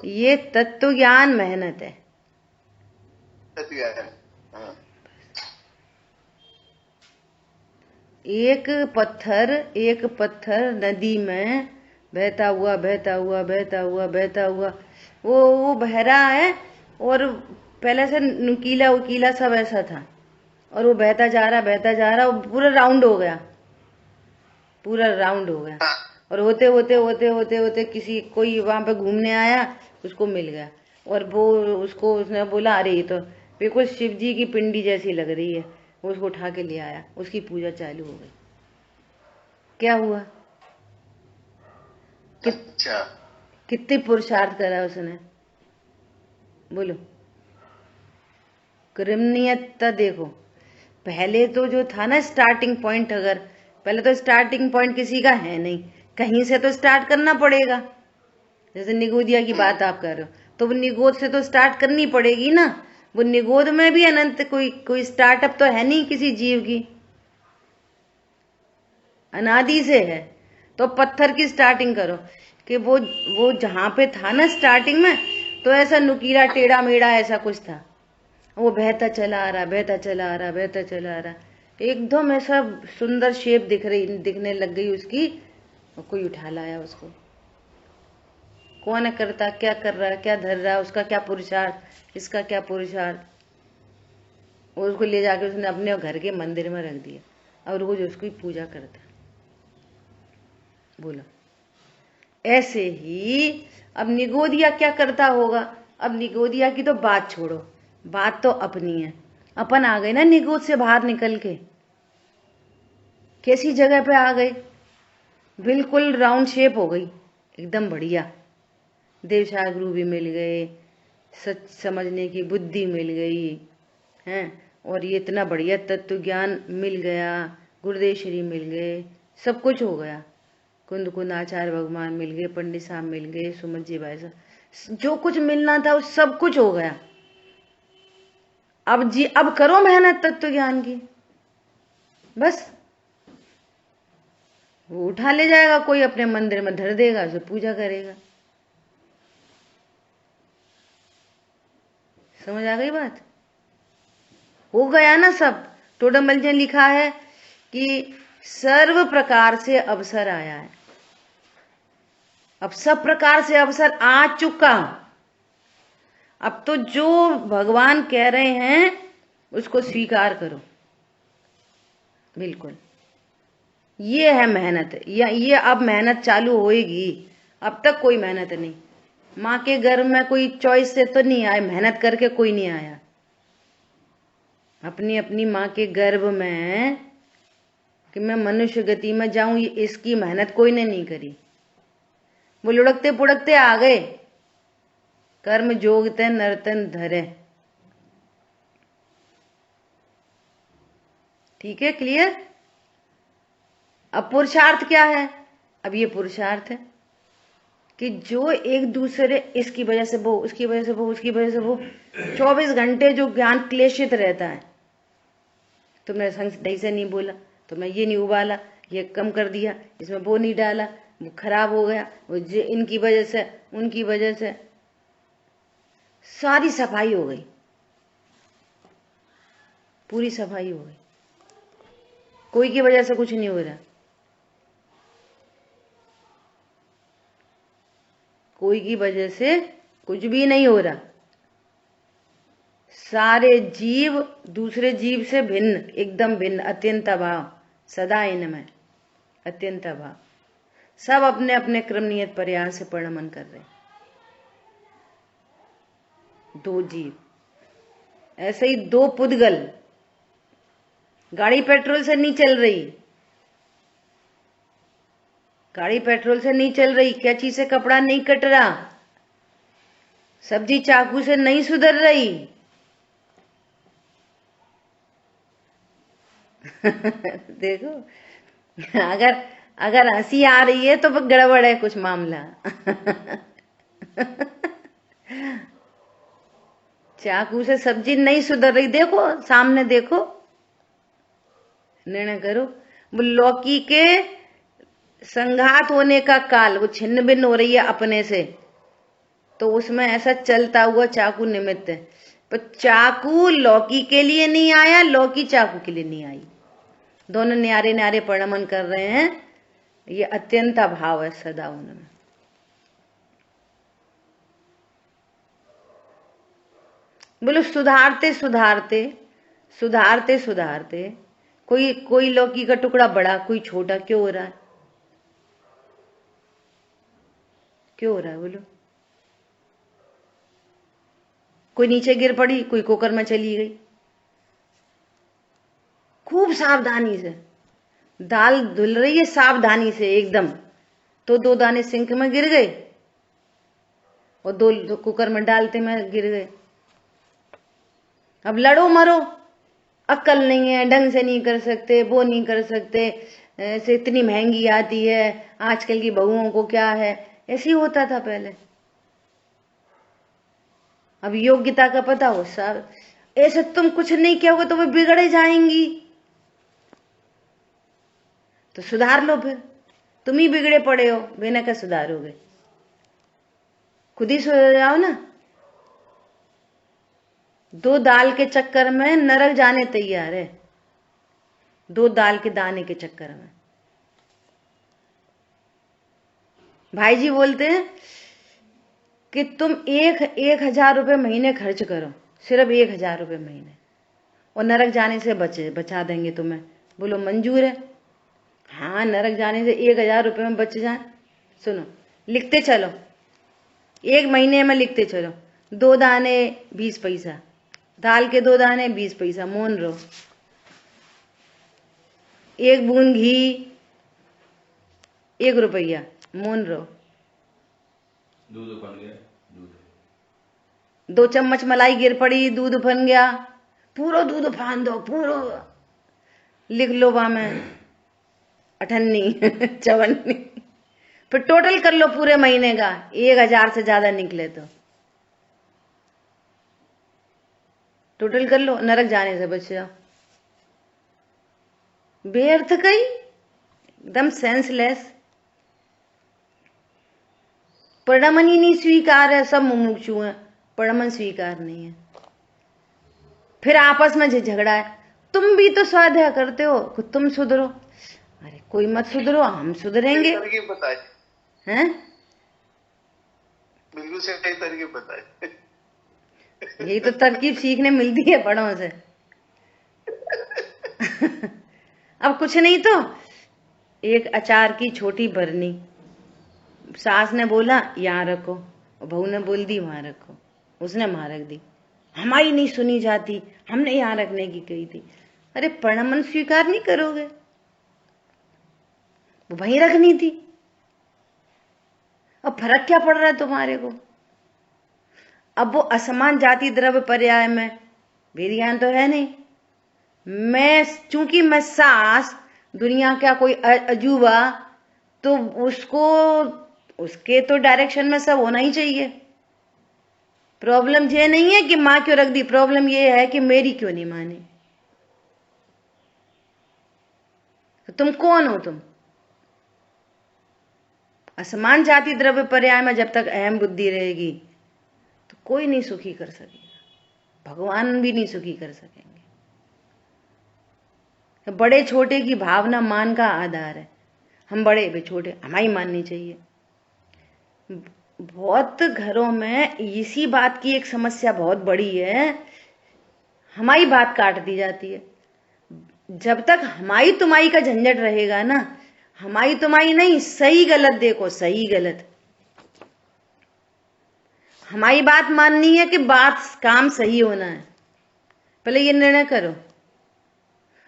ये तत्व ज्ञान मेहनत है। तत्व ज्ञान एक पत्थर नदी में बहता हुआ वो बह रहा है और पहले से नुकीला उकीला सब ऐसा था, और वो बहता जा रहा, वो पूरा राउंड हो गया, और होते होते किसी कोई वहां पे घूमने आया, उसको मिल गया, और वो उसने बोला अरे ये तो बिल्कुल शिव जी की पिंडी जैसी लग रही है, उसको उठा के ले आया, उसकी पूजा चालू हो गई। क्या हुआ? कितने पुरुषार्थ करा उसने, बोलो। क्रमनियतता देखो, पहले तो जो था ना स्टार्टिंग पॉइंट, अगर पहले तो स्टार्टिंग पॉइंट किसी का है नहीं, कहीं से तो स्टार्ट करना पड़ेगा। जैसे निगोदिया की बात आप कर रहे हो, तो वो निगोद से तो स्टार्ट करनी पड़ेगी ना। वो निगोद में भी अनंत कोई स्टार्टअप तो है नहीं किसी जीव की, अनादि से है। तो पत्थर की स्टार्टिंग करो कि वो जहां पे था ना स्टार्टिंग में, तो ऐसा नुकीला टेढ़ा मेढ़ा ऐसा कुछ था, वो बहता चला आ रहा, एकदम ऐसा सुंदर शेप दिखने लग गई उसकी, और कोई उठा लाया उसको। कौन है करता, क्या कर रहा है, क्या धर रहा है, उसका क्या पुरुषार्थ, इसका क्या पुरुषार्थ, और उसको ले जाके उसने अपने घर के मंदिर में रख दिया और रोज उसकी पूजा करता। बोलो ऐसे ही अब निगोदिया क्या करता होगा। अब निगोदिया की तो बात छोड़ो, बात तो अपनी है। अपन आ गए ना निगोद से बाहर निकल के, कैसी जगह पे आ गए, बिल्कुल राउंड शेप हो गई, एकदम बढ़िया। देवशाह गुरु भी मिल गए, सच समझने की बुद्धि मिल गई है, और ये इतना बढ़िया तत्व ज्ञान मिल गया, गुरुदेव श्री मिल गए, सब कुछ हो गया। कुंद आचार्य भगवान मिल गए, पंडित साहब मिल गए, सुमन जी भाई साहब, जो कुछ मिलना था वो सब कुछ हो गया। अब करो मेहनत तत्व ज्ञान की, बस वो उठा ले जाएगा, कोई अपने मंदिर में धर देगा, उसे पूजा करेगा। समझ आ गई बात? हो गया ना सब। टोडरमल ने लिखा है कि सर्व प्रकार से अवसर आया है। अब सब प्रकार से अवसर आ चुका। अब तो जो भगवान कह रहे हैं उसको स्वीकार करो। बिल्कुल ये है मेहनत, या ये अब मेहनत चालू होएगी। अब तक कोई मेहनत नहीं। माँ के गर्भ में कोई चॉइस से तो नहीं आया, मेहनत करके कोई नहीं आया। अपनी अपनी माँ के गर्भ में कि मैं मनुष्य गति में जाऊं, ये इसकी मेहनत कोई ने नहीं करी। वो लुढ़कते पुढ़कते आ गए। कर्म जोगते नर्तन धरे। ठीक है, क्लियर? अब पुरुषार्थ क्या है? अब ये पुरुषार्थ है कि जो एक दूसरे, इसकी वजह से वो, उसकी वजह से वो, उसकी वजह से वो, 24 घंटे जो ज्ञान क्लेशित रहता है। तुमने ढंग से नहीं बोला, तो मैं ये नहीं उबाला, ये कम कर दिया, इसमें वो नहीं डाला, वो खराब हो गया, वो इनकी वजह से, उनकी वजह से, सारी सफाई हो गई, पूरी सफाई हो गई। कोई की वजह से कुछ नहीं हो रहा, कोई की वजह से कुछ भी नहीं हो रहा। सारे जीव दूसरे जीव से भिन्न, एकदम भिन्न, अत्यंत अभाव सदा इनमें, अत्यंत अभाव। सब अपने अपने क्रम नियत प्रयास से परिणमन कर रहे हैं। दो जीव, ऐसे ही दो पुद्गल। गाड़ी पेट्रोल से नहीं चल रही, गाड़ी पेट्रोल से नहीं चल रही, कैंची से कपड़ा नहीं कट रहा, सब्जी चाकू से नहीं सुधर रही। देखो, अगर हंसी आ रही है तो गड़बड़ है कुछ मामला। चाकू से सब्जी नहीं सुधर रही, देखो सामने, देखो, निर्णय करो। वो लौकी के संघात होने का काल, वो छिन्न भिन्न हो रही है अपने से, तो उसमें ऐसा चलता हुआ चाकू निमित्त है। पर चाकू लौकी के लिए नहीं आया, लौकी चाकू के लिए नहीं आई। दोनों न्यारे न्यारे परिणमन कर रहे हैं। ये अत्यंत अभाव है सदा उनमें। बोलो सुधारते सुधारते सुधारते सुधारते कोई लौकी का टुकड़ा बड़ा, कोई छोटा क्यों हो रहा है? क्यों हो रहा है बोलो? कोई नीचे गिर पड़ी, कोई कुकर में चली गई। खूब सावधानी से दाल धुल रही है, सावधानी से एकदम, तो 2 दाने सिंक में गिर गए और 2 कुकर में डालते में गिर गए। अब लड़ो मरो, अक्ल नहीं है, ढंग से नहीं कर सकते, वो नहीं कर सकते, ऐसे इतनी महंगी आती है, आजकल की बहुओं को क्या है, ऐसे ही होता था पहले। अब योग्यता का पता हो साहब, ऐसे तुम कुछ नहीं किया होगा तो वो बिगड़ जाएंगी, तो सुधार लो। फिर तुम ही बिगड़े पड़े हो, बिना क्या सुधारोगे? खुद ही सुधर जाओ ना। 2 दाल के चक्कर में नरक जाने तैयार है, 2 दाल के दाने के चक्कर में। भाई जी बोलते हैं कि तुम 1,000 रुपये महीने खर्च करो, सिर्फ 1,000 रुपये महीने, और नरक जाने से बचा देंगे तुम्हें। बोलो मंजूर है? हाँ, नरक जाने से 1,000 रुपये में बच जाए। सुनो, लिखते चलो, 1 महीने में लिखते चलो। 2 दाने 20 पैसा, दाल के 2 दाने 20 पैसा, मोन रहो। 1 बूंद घी 1 रुपया, मोन रहो। दूध उफन गया, दूध 2 चम्मच मलाई गिर पड़ी, दूध उफन गया, पूरा दूध उफान दो, पूरा लिख लो बा में 58 54, फिर टोटल कर लो पूरे महीने का, 1,000 से ज्यादा निकले तो टोटल कर लो, नरक जाने से बच जाओ। व्यर्थ कई, एकदम सेंसलेस। परमन ही नहीं स्वीकार है, सब मुमुक्षु हैं, परमन स्वीकार नहीं है। फिर आपस में झगड़ा है, तुम भी तो स्वाध्याय करते हो, तुम सुधरो। अरे कोई मत सुधरो, हम सुधरेंगे। हैं? बिल्कुल सही तरीके बताए। यही तो तरकीब सीखने मिलती है बड़ों से। अब कुछ नहीं तो एक अचार की छोटी बरनी, सास ने बोला यहाँ रखो, और बहू ने बोल दी वहां रखो, उसने वहां रख दी। हमारी नहीं सुनी जाती, हमने यहाँ रखने की कही थी। अरे परमन स्वीकार नहीं करोगे, वो वहीं रखनी थी। अब फर्क क्या पड़ रहा है तुम्हारे को? अब वो असमान जाति द्रव्य पर्याय में मेरी ज्ञान तो है नहीं। मैं चूंकि मैं सास, दुनिया का कोई अजूबा, तो उसके तो डायरेक्शन में सब होना ही चाहिए। प्रॉब्लम ये नहीं है कि मां क्यों रख दी, प्रॉब्लम ये है कि मेरी क्यों नहीं मानी। तो तुम कौन हो? तुम असमान जाति द्रव्य पर्याय में जब तक अहम बुद्धि रहेगी तो कोई नहीं सुखी कर सकेगा, भगवान भी नहीं सुखी कर सकेंगे। बड़े छोटे की भावना मान का आधार है। हम बड़े वे छोटे, हमारी माननी चाहिए। बहुत घरों में इसी बात की एक समस्या बहुत बड़ी है, हमारी बात काट दी जाती है। जब तक हमारी तुम्हारी का झंझट रहेगा ना, हमारी तुम्हारी नहीं, सही गलत देखो, सही गलत। हमारी बात माननी है कि काम सही होना है, पहले ये निर्णय करो।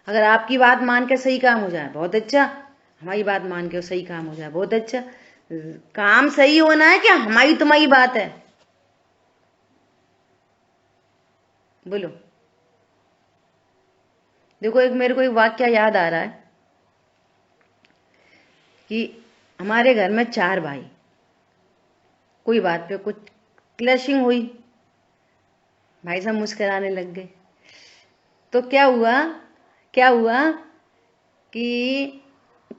अगर आपकी बात मान के सही काम हो जाए बहुत अच्छा, हमारी बात मान के सही काम हो जाए बहुत अच्छा। काम सही होना है क्या हमारी तुम्हारी बात है? बोलो। देखो, एक मेरे को एक वाक्य याद आ रहा है कि हमारे घर में 4 भाई, कोई बात पे कुछ क्लैशिंग हुई, भाई साहब मुस्कुराने लग गए। तो क्या हुआ कि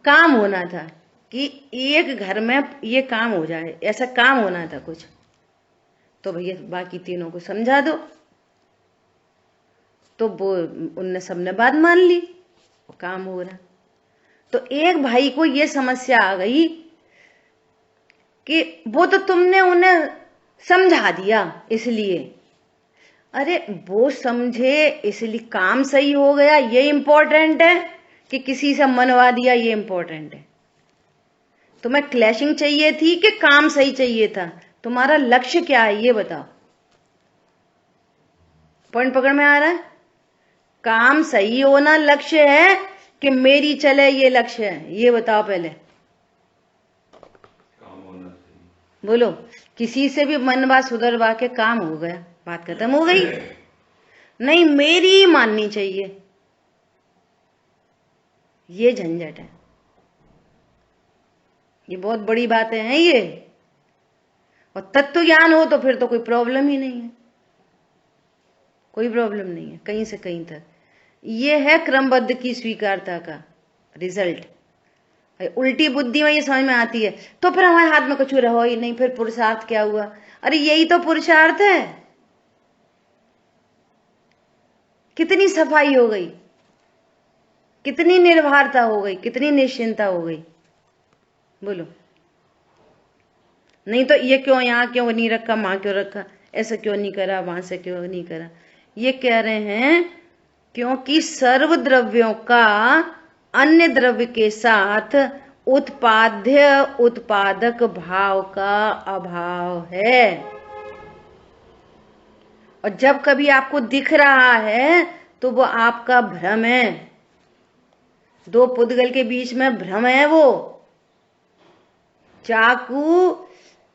काम होना था कि एक घर में ये काम हो जाए, ऐसा काम होना था कुछ। तो भैया बाकी तीनों को समझा दो, तो वो उनने सबने बात मान ली, वो काम हो रहा। तो एक भाई को ये समस्या आ गई कि वो तो तुमने उन्हें समझा दिया इसलिए। अरे वो समझे इसलिए काम सही हो गया ये इंपॉर्टेंट है कि किसी से मनवा दिया ये इंपॉर्टेंट है? तुम्हें क्लैशिंग चाहिए थी कि काम सही चाहिए था? तुम्हारा लक्ष्य क्या है ये बताओ। पॉइंट पकड़ में आ रहा है? काम सही होना लक्ष्य है कि मेरी चले ये लक्ष्य है? ये बताओ पहले। काम होना चाहिए। बोलो। किसी से भी मनवा सुधरवा के काम हो गया, बात खत्म हो गई। नहीं, मेरी माननी चाहिए, ये झंझट है। ये बहुत बड़ी बातें हैं ये। और तत्व ज्ञान हो तो फिर तो कोई प्रॉब्लम ही नहीं है, कोई प्रॉब्लम नहीं है कहीं से कहीं तक। ये है क्रमबद्ध की स्वीकारता का रिजल्ट। उल्टी बुद्धि में ये समझ में आती है तो फिर हमारे हाथ में कुछ रहो ही नहीं, फिर पुरुषार्थ क्या हुआ? अरे यही तो पुरुषार्थ है। कितनी सफाई हो गई, कितनी निर्भरता हो गई, कितनी निश्चिंता हो गई। बोलो। नहीं तो ये क्यों यहाँ क्यों नहीं रखा, वहां क्यों रखा, ऐसा क्यों नहीं करा, वहां से क्यों नहीं करा। ये कह रहे हैं क्योंकि सर्व द्रव्यों का अन्य द्रव्य के साथ उत्पाद्य उत्पादक भाव का अभाव है। और जब कभी आपको दिख रहा है तो वो आपका भ्रम है, दो पुद्गल के बीच में भ्रम है। वो चाकू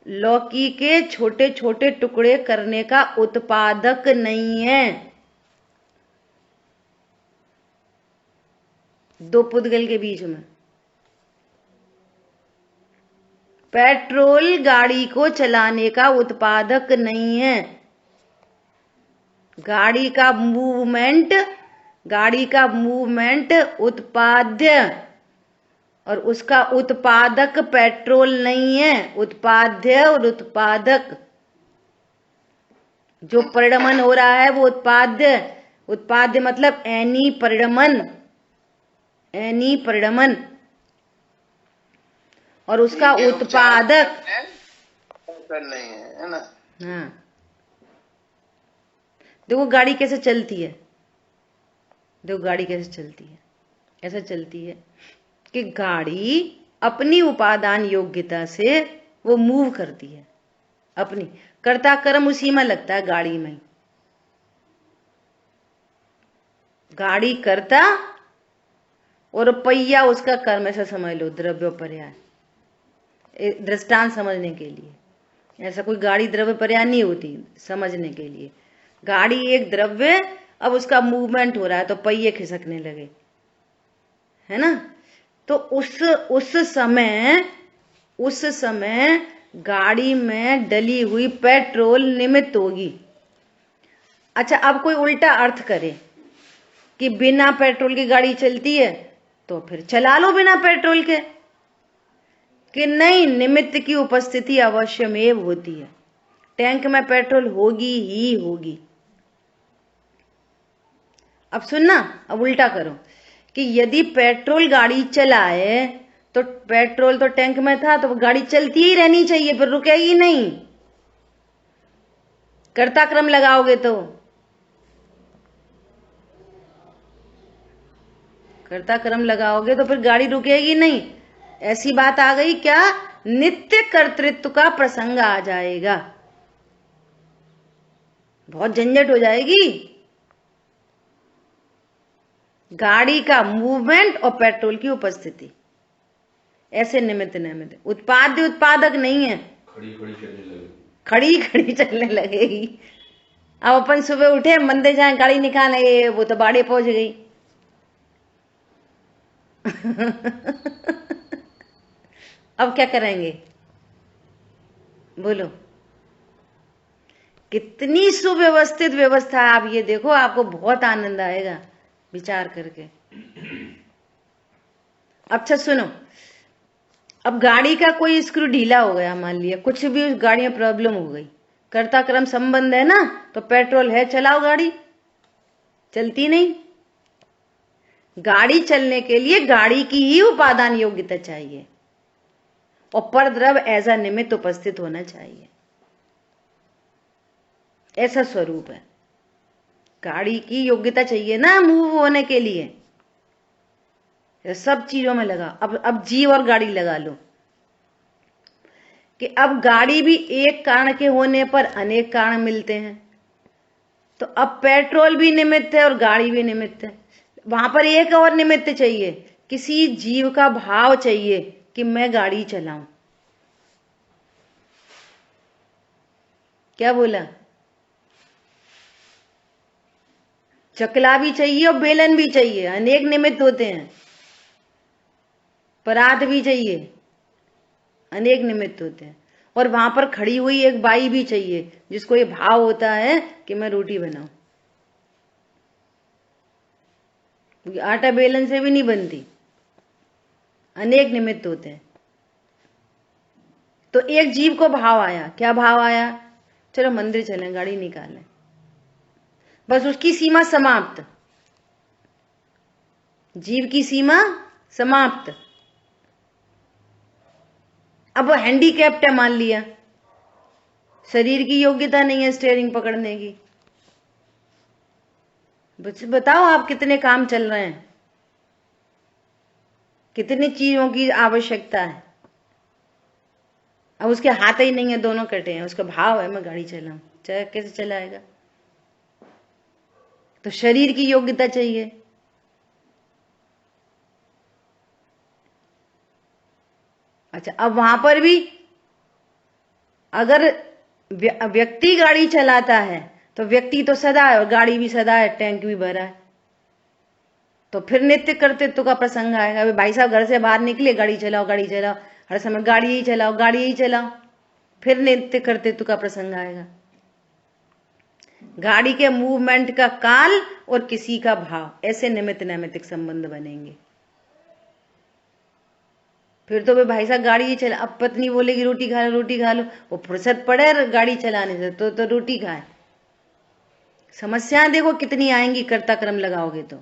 लौकी के छोटे छोटे टुकड़े करने का उत्पादक नहीं है। दो पुद्गल के बीच में पेट्रोल गाड़ी को चलाने का उत्पादक नहीं है। गाड़ी का मूवमेंट उत्पाद्य और उसका उत्पादक पेट्रोल नहीं है। उत्पाद्य और उत्पादक, जो परिणमन हो रहा है वो उत्पाद्य मतलब एनी परिणमन और उसका उत्पादक नहीं है ना। हाँ, देखो गाड़ी कैसे चलती है, ऐसा चलती है कि गाड़ी अपनी उपादान योग्यता से वो मूव करती है, अपनी कर्ता कर्म उसी में लगता है गाड़ी में। गाड़ी कर्ता और पहिया उसका कर्म, ऐसा समझ लो, द्रव्योपर्याय। दृष्टांत समझने के लिए, ऐसा कोई गाड़ी द्रव्योपर्याय नहीं होती, समझने के लिए। गाड़ी एक द्रव्य, अब उसका मूवमेंट हो रहा है तो पहिए खिसकने लगे, है ना। तो उस समय गाड़ी में डली हुई पेट्रोल निमित्त होगी। अच्छा, अब कोई उल्टा अर्थ करे कि बिना पेट्रोल की गाड़ी चलती है तो फिर चला लो बिना पेट्रोल के, कि नहीं, निमित्त की उपस्थिति अवश्यमेव होती है, टैंक में पेट्रोल होगी ही होगी। अब सुनना, अब उल्टा करो कि यदि पेट्रोल गाड़ी चलाए तो पेट्रोल तो टैंक में था तो गाड़ी चलती ही रहनी चाहिए, फिर रुकेगी नहीं। कर्ता क्रम लगाओगे तो फिर गाड़ी रुकेगी नहीं। ऐसी बात आ गई क्या, नित्य कर्तृत्व का प्रसंग आ जाएगा, बहुत झंझट हो जाएगी। गाड़ी का मूवमेंट और पेट्रोल की उपस्थिति, ऐसे निमित्त उत्पाद्य उत्पादक नहीं है। खड़ी चलने लगेगी। अब अपन सुबह उठे, मंदिर जाए, गाड़ी निकाले, वो तो बाड़े पहुंच गई। अब क्या करेंगे बोलो। कितनी सुव्यवस्थित व्यवस्था है, आप ये देखो, आपको बहुत आनंद आएगा विचार करके। अच्छा सुनो, अब गाड़ी का कोई स्क्रू ढीला हो गया, मान लिया कुछ भी उस गाड़ी में प्रॉब्लम हो गई, कर्ता क्रम संबंध है ना, तो पेट्रोल है, चलाओ गाड़ी, चलती नहीं। गाड़ी चलने के लिए गाड़ी की ही उपादान योग्यता चाहिए और परद्रव एज अ निमित्त उपस्थित होना चाहिए, ऐसा स्वरूप है। गाड़ी की योग्यता चाहिए ना मूव होने के लिए, सब चीजों में लगा। अब जीव और गाड़ी लगा लो कि अब गाड़ी भी एक कारण के होने पर अनेक कारण मिलते हैं, तो अब पेट्रोल भी निमित्त है और गाड़ी भी निमित्त है। वहां पर एक और निमित्त चाहिए, किसी जीव का भाव चाहिए कि मैं गाड़ी चलाऊं। क्या बोला, चकला भी चाहिए और बेलन भी चाहिए, अनेक निमित्त होते हैं। परात भी चाहिए, अनेक निमित्त होते हैं। और वहां पर खड़ी हुई एक बाई भी चाहिए जिसको ये भाव होता है कि मैं रोटी बनाऊं। आटा बेलन से भी नहीं बनती, अनेक निमित्त होते हैं। तो एक जीव को भाव आया, क्या भाव आया, चलो मंदिर चलें, गाड़ी निकालें, बस उसकी सीमा समाप्त, जीव की सीमा समाप्त। अब वो हैंडीकैप्ट है मान लिया, शरीर की योग्यता नहीं है स्टीयरिंग पकड़ने की। बताओ आप कितने काम चल रहे हैं, कितनी चीजों की आवश्यकता है। अब उसके हाथ ही नहीं है, दोनों कटे हैं, उसका भाव है मैं गाड़ी चलाऊं, चाहे कैसे चलाएगा। तो शरीर की योग्यता चाहिए। अच्छा, अब वहां पर भी अगर व्यक्ति गाड़ी चलाता है तो व्यक्ति तो सदा है और गाड़ी भी सदा है, टैंक भी भरा है। तो फिर नित्य कर्तृत्व का प्रसंग आएगा। अभी भाई साहब घर से बाहर निकले, गाड़ी चलाओ गाड़ी चलाओ, हर समय गाड़ी ही चलाओ गाड़ी ही चलाओ, फिर नित्य कर्तृत्व का प्रसंग आएगा। गाड़ी के मूवमेंट का काल और किसी का भाव, ऐसे निमित्त नैमित्तिक संबंध बनेंगे। फिर तो भाई साहब गाड़ी ही चला, अब पत्नी बोलेगी रोटी खा लो रोटी खा लो, वो फुर्सत पड़े गाड़ी चलाने से तो रोटी खाए। समस्याएं देखो कितनी आएंगी, कर्ता कर्म लगाओगे तो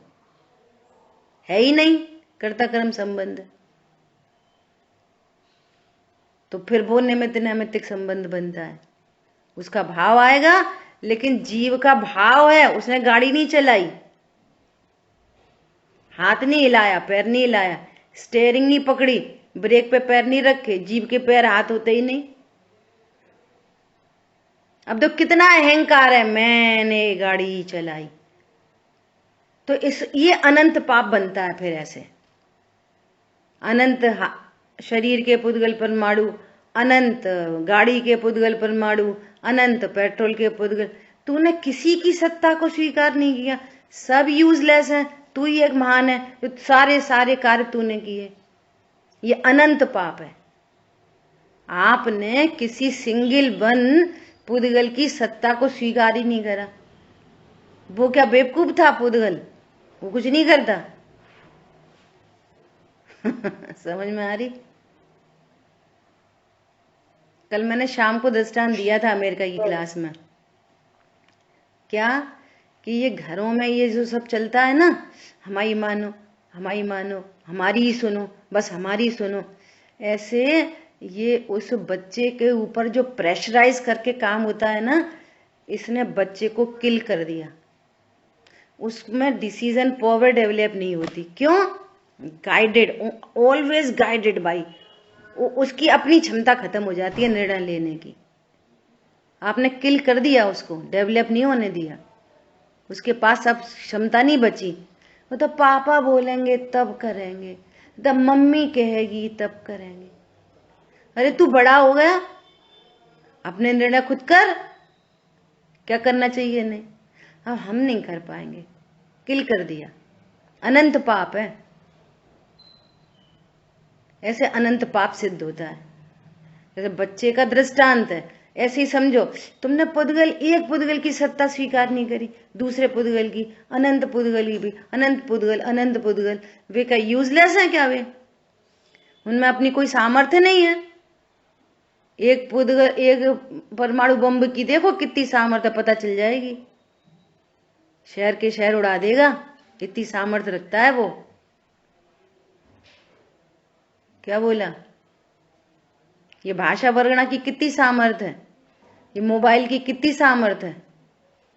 है ही नहीं कर्ता कर्म संबंध। तो फिर वो निमित्त नैमित्तिक संबंध बनता है, उसका भाव आएगा। लेकिन जीव का भाव है, उसने गाड़ी नहीं चलाई, हाथ नहीं हिलाया, पैर नहीं हिलाया, स्टीयरिंग नहीं पकड़ी, ब्रेक पे पैर नहीं रखे, जीव के पैर हाथ होते ही नहीं। अब तो कितना अहंकार है, मैंने गाड़ी चलाई। तो ये अनंत पाप बनता है। फिर ऐसे अनंत शरीर के पुद्गल परमाणु, अनंत गाड़ी के पुद्गल परमाणु, अनंत पेट्रोल के पुद्गल। तूने किसी की सत्ता को स्वीकार नहीं किया, सब यूजलेस है, तू ही एक महान है, तो सारे सारे कार्य तूने किए। ये अनंत पाप है। आपने किसी सिंगल वन पुद्गल की सत्ता को स्वीकार ही नहीं करा। वो क्या बेवकूफ था पुद्गल, वो कुछ नहीं करता। समझ में आ रही? कल मैंने शाम को दृष्टांत दिया था अमेरिका की क्लास में, क्या कि ये घरों में ये जो सब चलता है ना, हमारी मानो हमारी मानो, हमारी ही सुनो, बस हमारी सुनो, ऐसे ये उस बच्चे के ऊपर जो प्रेशराइज करके काम होता है ना, इसने बच्चे को किल कर दिया। उसमें डिसीजन पावर डेवलप नहीं होती। क्यों? गाइडेड, ऑलवेज गाइडेड बाई, उसकी अपनी क्षमता खत्म हो जाती है निर्णय लेने की। आपने किल कर दिया, उसको डेवलप नहीं होने दिया, उसके पास अब क्षमता नहीं बची। वो तो पापा बोलेंगे तब करेंगे, तब मम्मी कहेगी तब करेंगे। अरे तू बड़ा हो गया, अपने निर्णय खुद कर, क्या करना चाहिए नहीं। अब हम नहीं कर पाएंगे, किल कर दिया, अनंत पाप है। ऐसे अनंत पाप सिद्ध होता है। जैसे बच्चे का दृष्टांत है, ऐसे ही समझो, तुमने पुद्गल, एक पुद्गल की सत्ता स्वीकार नहीं करी, दूसरे पुद्गल की, अनंत पुद्गल की भी, अनंत पुद्गल अनंत पुद्गल, वे क्या यूजलेस है क्या? वे उनमें अपनी कोई सामर्थ्य नहीं है। एक पुद्गल, एक परमाणु बम की देखो कितनी सामर्थ्य, पता चल जाएगी, शहर के शहर उड़ा देगा, इतनी सामर्थ्य रखता है वो। क्या बोला? ये भाषा वर्गणा की कितनी सामर्थ्य है, ये मोबाइल की कितनी सामर्थ्य है।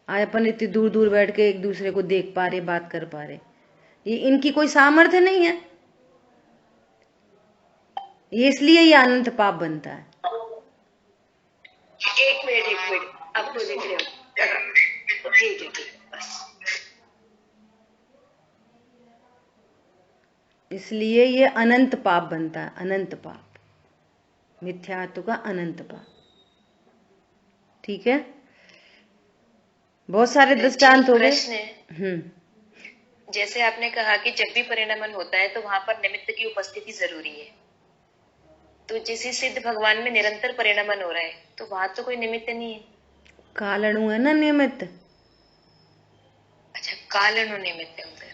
आज अपन इतनी दूर दूर बैठ के एक दूसरे को देख पा रहे, बात कर पा रहे, ये इनकी कोई सामर्थ्य नहीं है। ये इसलिए ये अनंत पाप बनता है। एक मिनट आपको देख रहे हो, ठीक है बस। इसलिए ये अनंत पाप बनता है, अनंत पाप, मिथ्यात्व का अनंत पाप। ठीक है, बहुत सारे दृष्टांत हो गए। जैसे आपने कहा कि जब भी परिणमन होता है तो वहां पर निमित्त की उपस्थिति जरूरी है। तो जिस सिद्ध भगवान में निरंतर परिणमन हो रहा है तो वहां तो कोई निमित्त नहीं है, कालणु है ना निमित्त। अच्छा, कालणु निमित्त है उधर,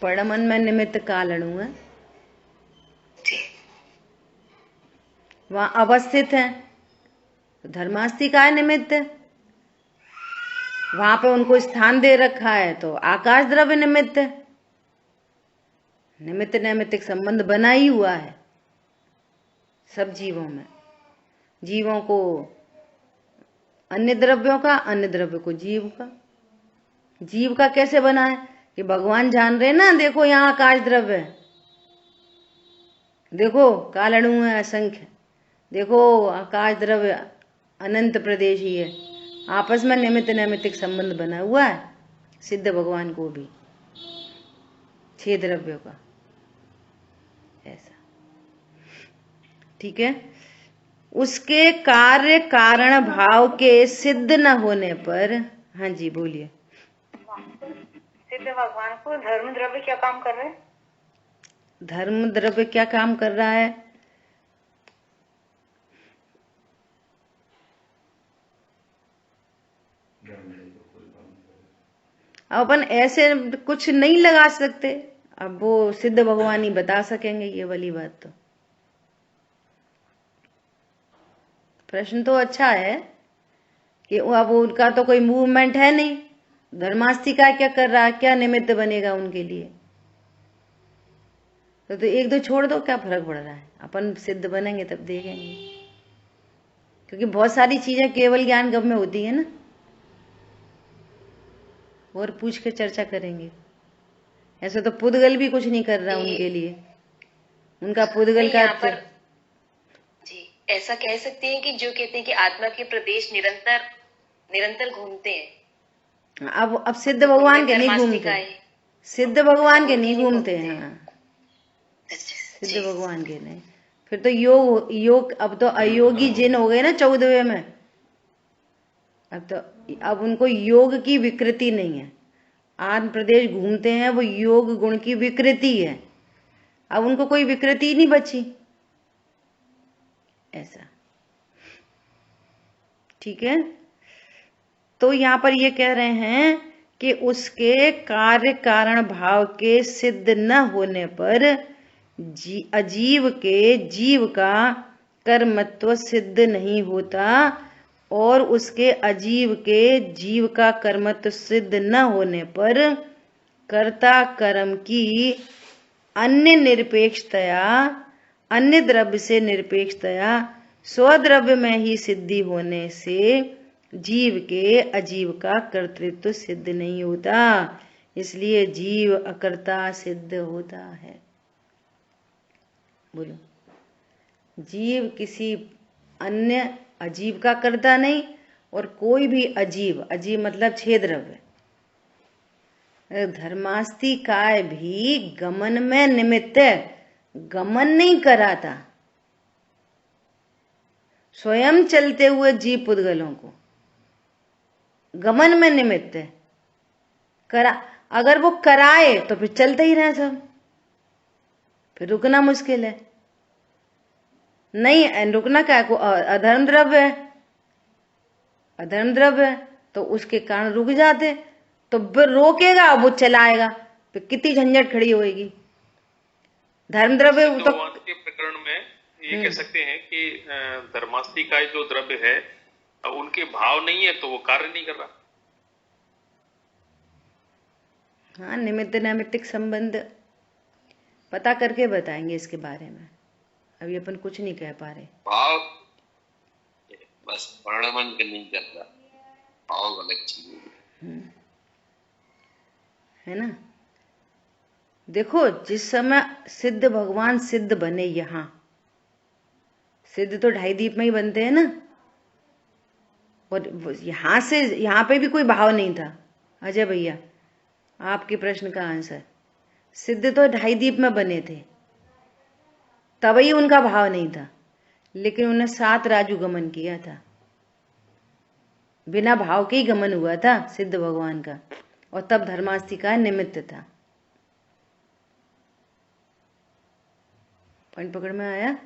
परमन में निमित्त कालणु है, वहां अवस्थित है। धर्मास्थि का है निमित्त, वहां पे उनको स्थान दे रखा है, तो आकाश द्रव्य निमित्त है। निमित्त नैमित्तिक संबंध बना ही हुआ है सब जीवों में। जीवों को अन्य द्रव्यों का, अन्य द्रव्य को जीव का। जीव का कैसे बना है कि भगवान जान रहे ना, देखो यहाँ आकाश द्रव्य है, देखो कालणु है असंख्य, देखो आकाश द्रव्य अनंत प्रदेशी है, आपस में निमित्त नैमित्तिक संबंध बना हुआ है। सिद्ध भगवान को भी 6 द्रव्यों का ऐसा, ठीक है। उसके कार्य कारण भाव के सिद्ध न होने पर, हाँ जी बोलिए। सिद्ध भगवान को धर्म द्रव्य क्या काम कर रहे हैं? धर्म द्रव्य क्या काम कर रहा है? अब अपन ऐसे कुछ नहीं लगा सकते, अब वो सिद्ध भगवान ही बता सकेंगे ये वाली बात। तो प्रश्न तो अच्छा है कि अब उनका तो कोई मूवमेंट है नहीं, धर्मास्तिका क्या कर रहा है, क्या निमित्त बनेगा उनके लिए? तो एक दो छोड़ दो, क्या फर्क पड़ रहा है, अपन सिद्ध बनेंगे तब देखेंगे। क्योंकि बहुत सारी चीजें केवल ज्ञान गम में होती है ना, और पूछ के चर्चा करेंगे। ऐसे तो पुद्गल भी कुछ नहीं कर रहा उनके लिए, उनका पुद्गल का जी ऐसा कह सकते हैं कि जो कहते हैं कि आत्मा के प्रदेश निरंतर घूमते हैं। अब सिद्ध भगवान के नहीं घूमते, सिद्ध भगवान के नहीं घूमते हैं। हाँ, सिद्ध भगवान के नहीं, फिर तो योग अब तो अयोगी जिन हो गए ना 14वें में। अब उनको योग की विकृति नहीं है, आत्म प्रदेश घूमते हैं, वो योग गुण की विकृति है। अब उनको कोई विकृति नहीं बची ऐसा, ठीक है। तो यहाँ पर ये कह रहे हैं कि उसके कार्य कारण भाव के सिद्ध न होने पर अजीव के जीव का कर्मत्व सिद्ध नहीं होता, और उसके अजीव के जीव का कर्मत्व सिद्ध न होने पर कर्ता कर्म की अन्य निरपेक्षतया, अन्य द्रव्य से निरपेक्षतया स्वद्रव्य में ही सिद्धि होने से जीव के अजीव का कर्तृत्व सिद्ध नहीं होता, इसलिए जीव अकर्ता सिद्ध होता है। बोलो, जीव किसी अन्य अजीव का कर्ता नहीं, और कोई भी अजीव, अजीव मतलब 6 द्रव्य, धर्मास्तिकाय भी गमन में निमित्त, गमन नहीं कराता, स्वयं चलते हुए जीव पुद्गलों को गमन में निमित्त करा। अगर वो कराए तो फिर चलते ही रहे सब, फिर रुकना मुश्किल है। नहीं रुकना क्या को अधर्म द्रव्य है, अधर्म द्रव्य है तो उसके कारण रुक जाते, तो फिर रोकेगा वो चलाएगा, फिर कितनी झंझट खड़ी होएगी। धर्म द्रव्य तो के प्रकरण में ये कह सकते हैं कि धर्मास्तिकाय जो द्रव्य है उनके भाव नहीं है तो वो कार्य नहीं कर रहा। हाँ, निमित्त नैमित्तिक संबंध पता करके बताएंगे इसके बारे में, अभी अपन कुछ नहीं कह पा रहे। भाव बस वर्णन नहीं करता, भाव अलग चीज है ना। देखो जिस समय सिद्ध भगवान सिद्ध बने, यहाँ सिद्ध तो 2.5 दीप में ही बनते हैं ना, और यहां से यहाँ पे भी कोई भाव नहीं था। अजय भैया आपके प्रश्न का आंसर, सिद्ध तो 2.5 दीप में बने थे, तभी उनका भाव नहीं था, लेकिन उन्होंने 7 राजू गमन किया था, बिना भाव के ही गमन हुआ था सिद्ध भगवान का, और तब धर्मास्तिका निमित्त था। पॉइंट पकड़ में आया?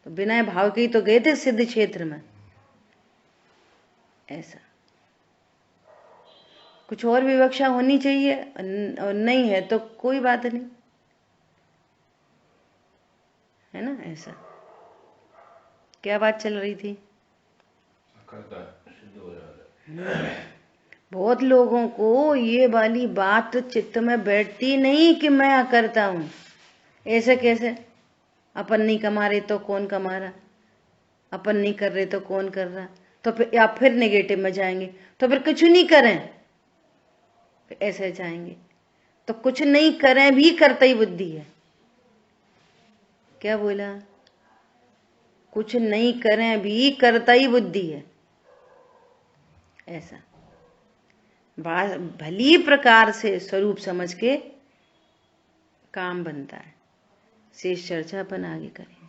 तो बिना भाव के ही तो गए थे सिद्ध क्षेत्र में ऐसा। कुछ और विवक्षा होनी चाहिए, और नहीं है तो कोई बात नहीं, है ना। ऐसा क्या बात चल रही थी? बहुत लोगों को ये वाली बात चित्त में बैठती नहीं कि मैं अकर्ता हूं। ऐसे कैसे? अपन नहीं कमा रहे तो कौन कमा रहा, अपन नहीं कर रहे तो कौन कर रहा, तो फिर या फिर नेगेटिव में जाएंगे, तो फिर कुछ नहीं करें, फिर ऐसे जाएंगे। तो कुछ नहीं करें भी करता ही बुद्धि है। क्या बोला? कुछ नहीं करें भी करता ही बुद्धि है। ऐसा भली प्रकार से स्वरूप समझ के काम बनता है। शेष चर्चा अपन आगे करेंगे।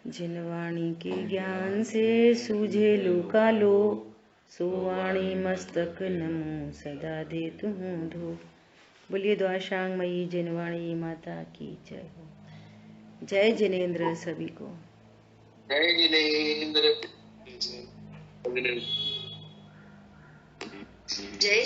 जिन वाणी के ज्ञान से सूझे लोकालो, सो वाणी मस्तक नमो सदा देतु हूँ धो। बोलिए द्वाशांग मई जिनवाणी माता की जय हो। जय जिनेन्द्र सभी को। जय जिनेन्द्र। जय